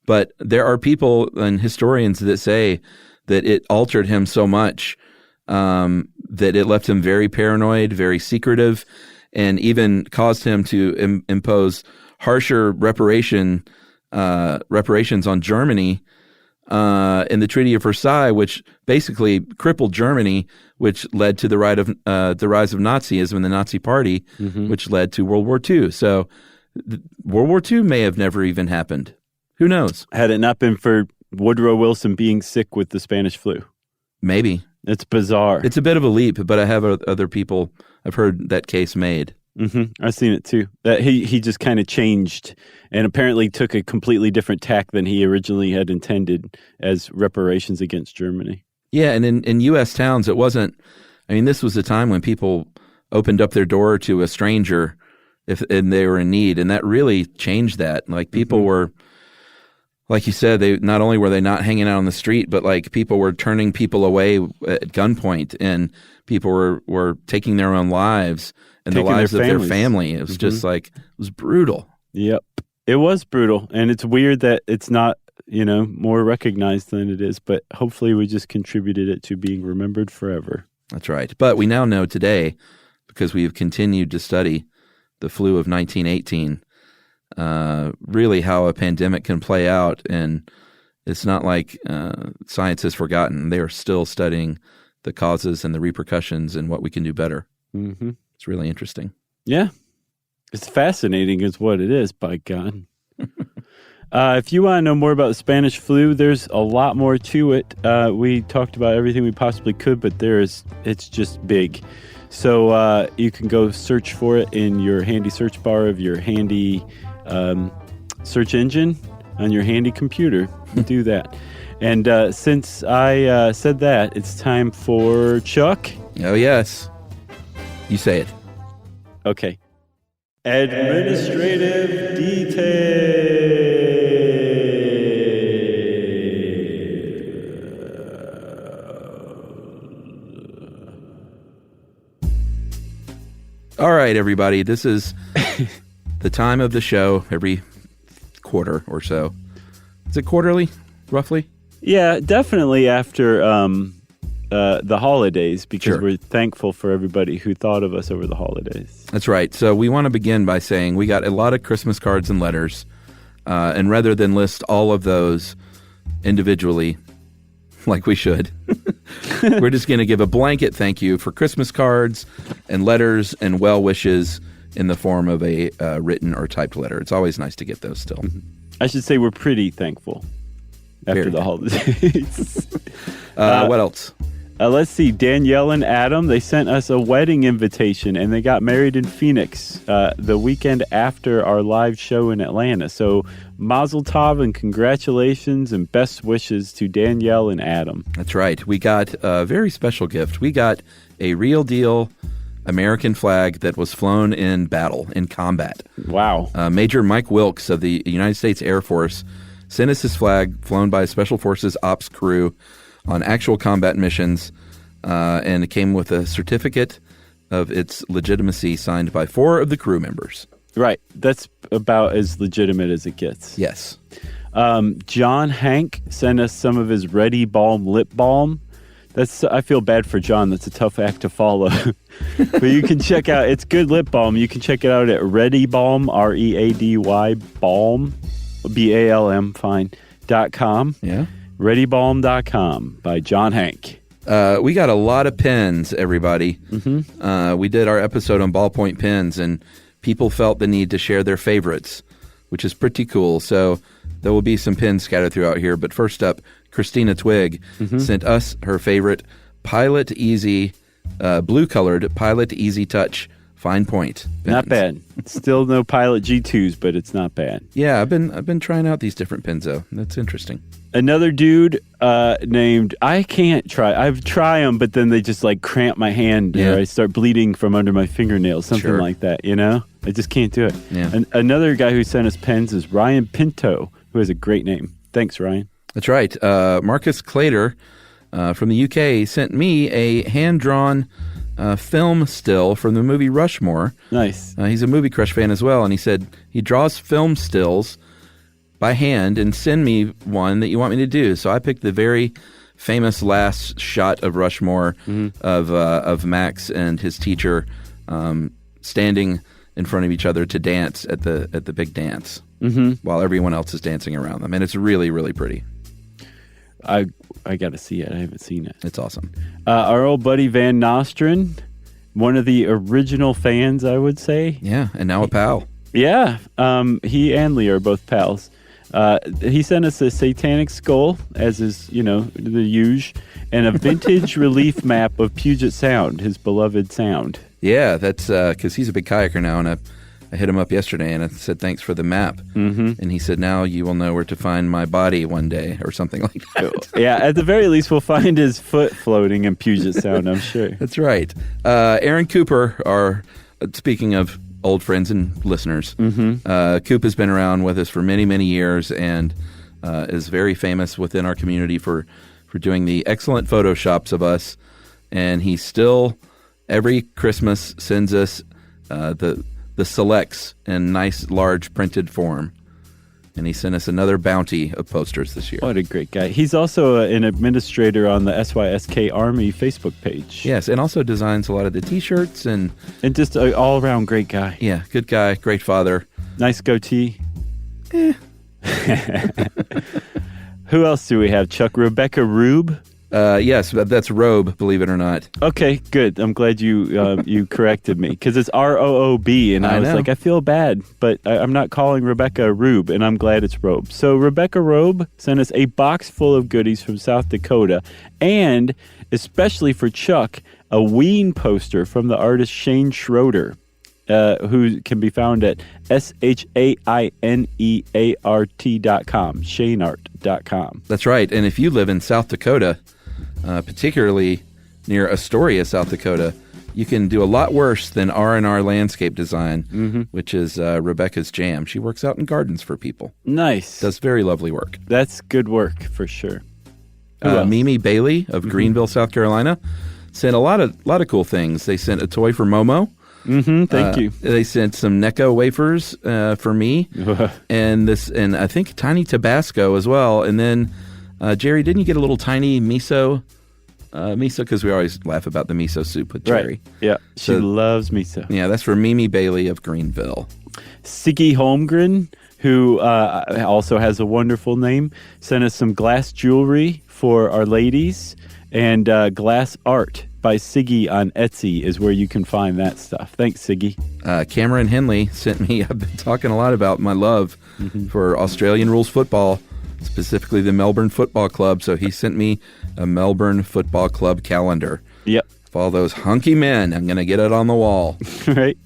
H: But there are people and historians that say that it altered him so much that it left him very paranoid, very secretive, and even caused him to impose harsher reparations on Germany in the Treaty of Versailles, which basically crippled Germany, which led to the rise of Nazism and the Nazi Party, which led to World War II. So World War II may have never even happened. Who knows?
G: Had it not been for Woodrow Wilson being sick with the Spanish flu.
H: Maybe.
G: It's bizarre.
H: It's a bit of a leap, but I have other people, I've heard that case made.
G: I've seen it too. That he just kind of changed and apparently took a completely different tack than he originally had intended as reparations against Germany.
H: Yeah, and in U.S. towns, it wasn't, this was a time when people opened up their door to a stranger and they were in need, and that really changed that. Like people were, like you said, they not only were they not hanging out on the street, but like people were turning people away at gunpoint, and people were taking their own lives and the lives of their family. It was just like, it was brutal.
G: Yep. It was brutal. And it's weird that it's not, more recognized than it is, but hopefully we just contributed it to being remembered forever.
H: That's right. But we now know today, because we've continued to study the flu of 1918, really how a pandemic can play out. And it's not like science has forgotten. They are still studying the causes and the repercussions and what we can do better. It's really interesting.
G: Yeah. It's fascinating is what it is, by God. If you want to know more about the Spanish flu, there's a lot more to it. We talked about everything we possibly could, but it's just big. So you can go search for it in your handy search bar of your handy search engine on your handy computer. Do that. And since I said that, it's time for Chuck.
H: Oh, yes. You say it.
G: Okay. Administrative detail.
H: All right, everybody. This is the time of the show every quarter or so. Is it quarterly, roughly?
G: Yeah, definitely after the holidays, because we're thankful for everybody who thought of us over the holidays.
H: That's right. So we want to begin by saying we got a lot of Christmas cards and letters, and rather than list all of those individually, like we should, we're just going to give a blanket thank you for Christmas cards and letters and well wishes in the form of a written or typed letter. It's always nice to get those still. Mm-hmm.
G: I should say we're pretty thankful after the holidays.
H: What else?
G: Let's see. Danielle and Adam, they sent us a wedding invitation, and they got married in Phoenix the weekend after our live show in Atlanta. So mazel tov and congratulations and best wishes to Danielle and Adam.
H: That's right. We got a very special gift. We got a real deal American flag that was flown in battle, in combat.
G: Wow.
H: Major Mike Wilkes of the United States Air Force sent us his flag flown by a Special Forces ops crew on actual combat missions, and it came with a certificate of its legitimacy signed by 4 of the crew members.
G: Right. That's about as legitimate as it gets.
H: Yes.
G: John Hank sent us some of his Ready Balm lip balm. I feel bad for John. That's a tough act to follow. But you can check out, it's good lip balm. You can check it out at Ready Balm, READY Balm, BALM, .com.
H: Yeah.
G: ReadyBalm.com by John Hank.
H: We got a lot of pens, everybody.
G: Mm-hmm.
H: We did our episode on ballpoint pens, and people felt the need to share their favorites, which is pretty cool. So there will be some pens scattered throughout here. But first up, Christina Twig sent us her favorite Pilot Easy, blue-colored Pilot Easy Touch fine point pens.
G: Not bad. Still no Pilot G2s, but it's not bad.
H: Yeah, I've been trying out these different pens, though. That's interesting.
G: Another dude named, I've tried them, but then they just like cramp my hand, or I start bleeding from under my fingernails, something like that, you know? I just can't do it.
H: Yeah.
G: And another guy who sent us pens is Ryan Pinto, who has a great name. Thanks, Ryan.
H: That's right. Marcus Clater from the UK sent me a hand-drawn film still from the movie Rushmore.
G: Nice.
H: He's a Movie Crush fan as well, and he said he draws film stills by hand and send me one that you want me to do. So I picked the very famous last shot of Rushmore of Max and his teacher standing in front of each other to dance at the big dance while everyone else is dancing around them, and it's really, really pretty.
G: I got to see it. I haven't seen it.
H: It's awesome.
G: Our old buddy Van Nostren, one of the original fans, I would say.
H: Yeah, and now a pal.
G: Yeah, he and Lee are both pals. He sent us a satanic skull, as is, the huge, and a vintage relief map of Puget Sound, his beloved sound.
H: Yeah, that's because he's a big kayaker now, and I hit him up yesterday, and I said, thanks for the map. Mm-hmm. And he said, now you will know where to find my body one day, or something like that.
G: Yeah, at the very least, we'll find his foot floating in Puget Sound, I'm sure.
H: That's right. Aaron Cooper, speaking of old friends and listeners, Coop has been around with us for many, many years, and is very famous within our community for doing the excellent photoshops of us. And he still, every Christmas, sends us the selects in nice, large printed form. And he sent us another bounty of posters this year.
G: What a great guy. He's also an administrator on the SYSK Army Facebook page.
H: Yes, and also designs a lot of the T-shirts. And
G: just an all-around great guy.
H: Yeah, good guy, great father.
G: Nice goatee. Who else do we have, Chuck? Rebecca Rube?
H: Yes, that's Robe, believe it or not.
G: Okay, good. I'm glad you corrected me, because it's Roob, and I was like, I feel bad, but I'm not calling Rebecca Rube, and I'm glad it's Robe. So Rebecca Robe sent us a box full of goodies from South Dakota, and especially for Chuck, a Ween poster from the artist Shane Schroeder, who can be found at SHAINEART.com, ShaneArt.com.
H: That's right, and if you live in South Dakota, particularly near Astoria, South Dakota, you can do a lot worse than R&R Landscape Design, which is Rebecca's jam. She works out in gardens for people.
G: Nice.
H: Does very lovely work.
G: That's good work for sure.
H: Mimi Bailey of Greenville, South Carolina, sent a lot of cool things. They sent a toy for Momo,
G: Thank you.
H: They sent some Necco wafers for me, and I think tiny Tabasco as well. And then, Jerry, didn't you get a little tiny miso? Miso, because we always laugh about the miso soup with Jerry.
G: Right. Yeah, she loves miso.
H: Yeah, that's for Mimi Bailey of Greenville.
G: Siggy Holmgren, who also has a wonderful name, sent us some glass jewelry for our ladies, and glass art by Siggy on Etsy is where you can find that stuff. Thanks, Siggy.
H: Cameron Henley sent me, I've been talking a lot about my love for Australian rules football, specifically the Melbourne Football Club. So he sent me a Melbourne Football Club calendar.
G: Yep.
H: Of all those hunky men, I'm going to get it on the wall.
G: Right.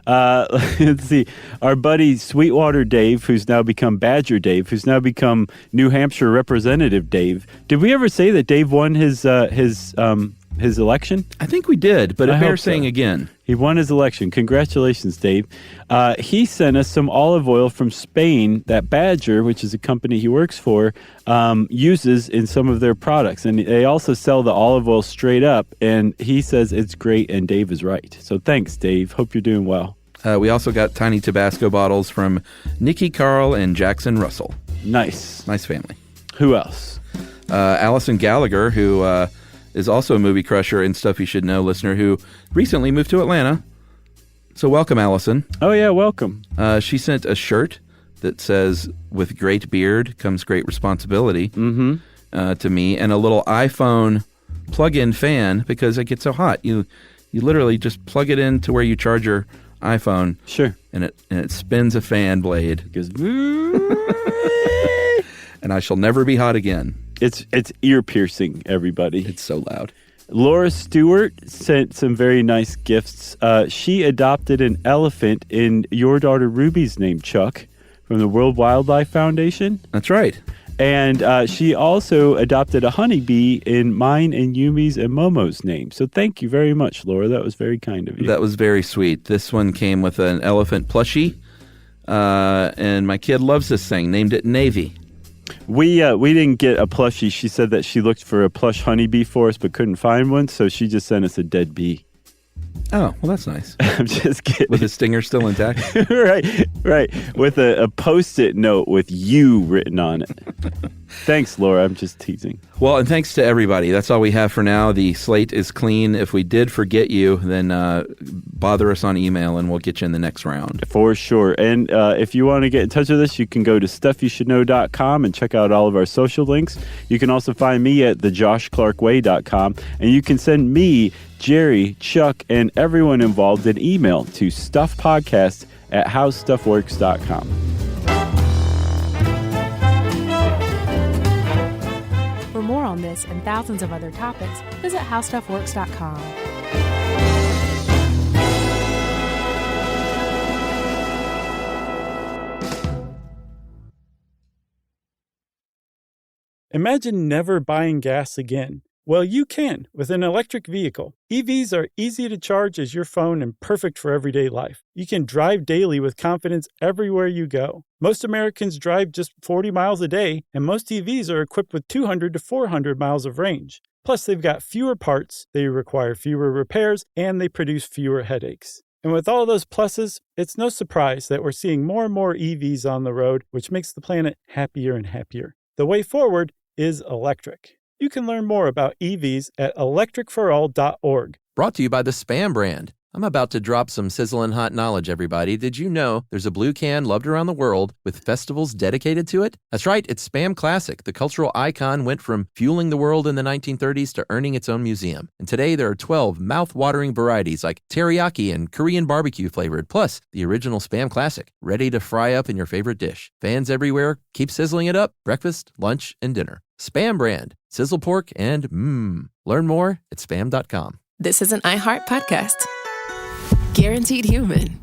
G: Let's see. Our buddy Sweetwater Dave, who's now become Badger Dave, who's now become New Hampshire Representative Dave. Did we ever say that Dave won his election?
H: I think we did, but it bears saying again.
G: He won his election. Congratulations, Dave. He sent us some olive oil from Spain that Badger, which is a company he works for, uses in some of their products. And they also sell the olive oil straight up. And he says it's great, and Dave is right. So thanks, Dave. Hope you're doing well.
H: We also got tiny Tabasco bottles from Nikki Carl and Jackson Russell.
G: Nice.
H: Nice family.
G: Who else?
H: Allison Gallagher, who is also a movie crusher and Stuff You Should Know listener, who recently moved to Atlanta. So welcome, Allison.
G: Oh, yeah, welcome.
H: She sent a shirt that says, "With great beard comes great responsibility," to me, and a little iPhone plug-in fan because it gets so hot. You literally just plug it in to where you charge your iPhone.
G: Sure.
H: And it spins a fan blade.
G: It goes,
H: and I shall never be hot again.
G: It's ear piercing, everybody.
H: It's so loud.
G: Laura Stewart sent some very nice gifts. She adopted an elephant in your daughter Ruby's name, Chuck, from the World Wildlife Foundation.
H: That's right.
G: And she also adopted a honeybee in mine and Yumi's and Momo's name. So thank you very much, Laura. That was very kind of you.
H: That was very sweet. This one came with an elephant plushie, and my kid loves this thing. Named it Navy.
G: We didn't get a plushie. She said that she looked for a plush honeybee for us but couldn't find one, so she just sent us a dead bee.
H: Oh, well, that's nice.
G: I'm just kidding.
H: With the stinger still intact?
G: Right. With a Post-it note with you written on it. Thanks, Laura. I'm just teasing.
H: Well, and thanks to everybody. That's all we have for now. The slate is clean. If we did forget you, then bother us on email and we'll get you in the next round.
G: For sure. And if you want to get in touch with us, you can go to stuffyoushouldknow.com and check out all of our social links. You can also find me at thejoshclarkway.com. And you can send me, Jerry, Chuck, and everyone involved an email to stuffpodcast@howstuffworks.com.
F: For more on this and thousands of other topics, visit howstuffworks.com.
B: Imagine never buying gas again. Well, you can with an electric vehicle. EVs are easy to charge as your phone and perfect for everyday life. You can drive daily with confidence everywhere you go. Most Americans drive just 40 miles a day, and most EVs are equipped with 200 to 400 miles of range. Plus, they've got fewer parts, they require fewer repairs, and they produce fewer headaches. And with all those pluses, it's no surprise that we're seeing more and more EVs on the road, which makes the planet happier and happier. The way forward is electric. You can learn more about EVs at electricforall.org.
I: Brought to you by the Spam brand. I'm about to drop some sizzling hot knowledge, everybody. Did you know there's a blue can loved around the world with festivals dedicated to it? That's right, it's Spam Classic. The cultural icon went from fueling the world in the 1930s to earning its own museum. And today there are 12 mouth-watering varieties like teriyaki and Korean barbecue flavored, plus the original Spam Classic, ready to fry up in your favorite dish. Fans everywhere, keep sizzling it up, breakfast, lunch, and dinner. Spam brand, sizzle pork, and Learn more at spam.com.
A: This is an iHeart podcast. Guaranteed human.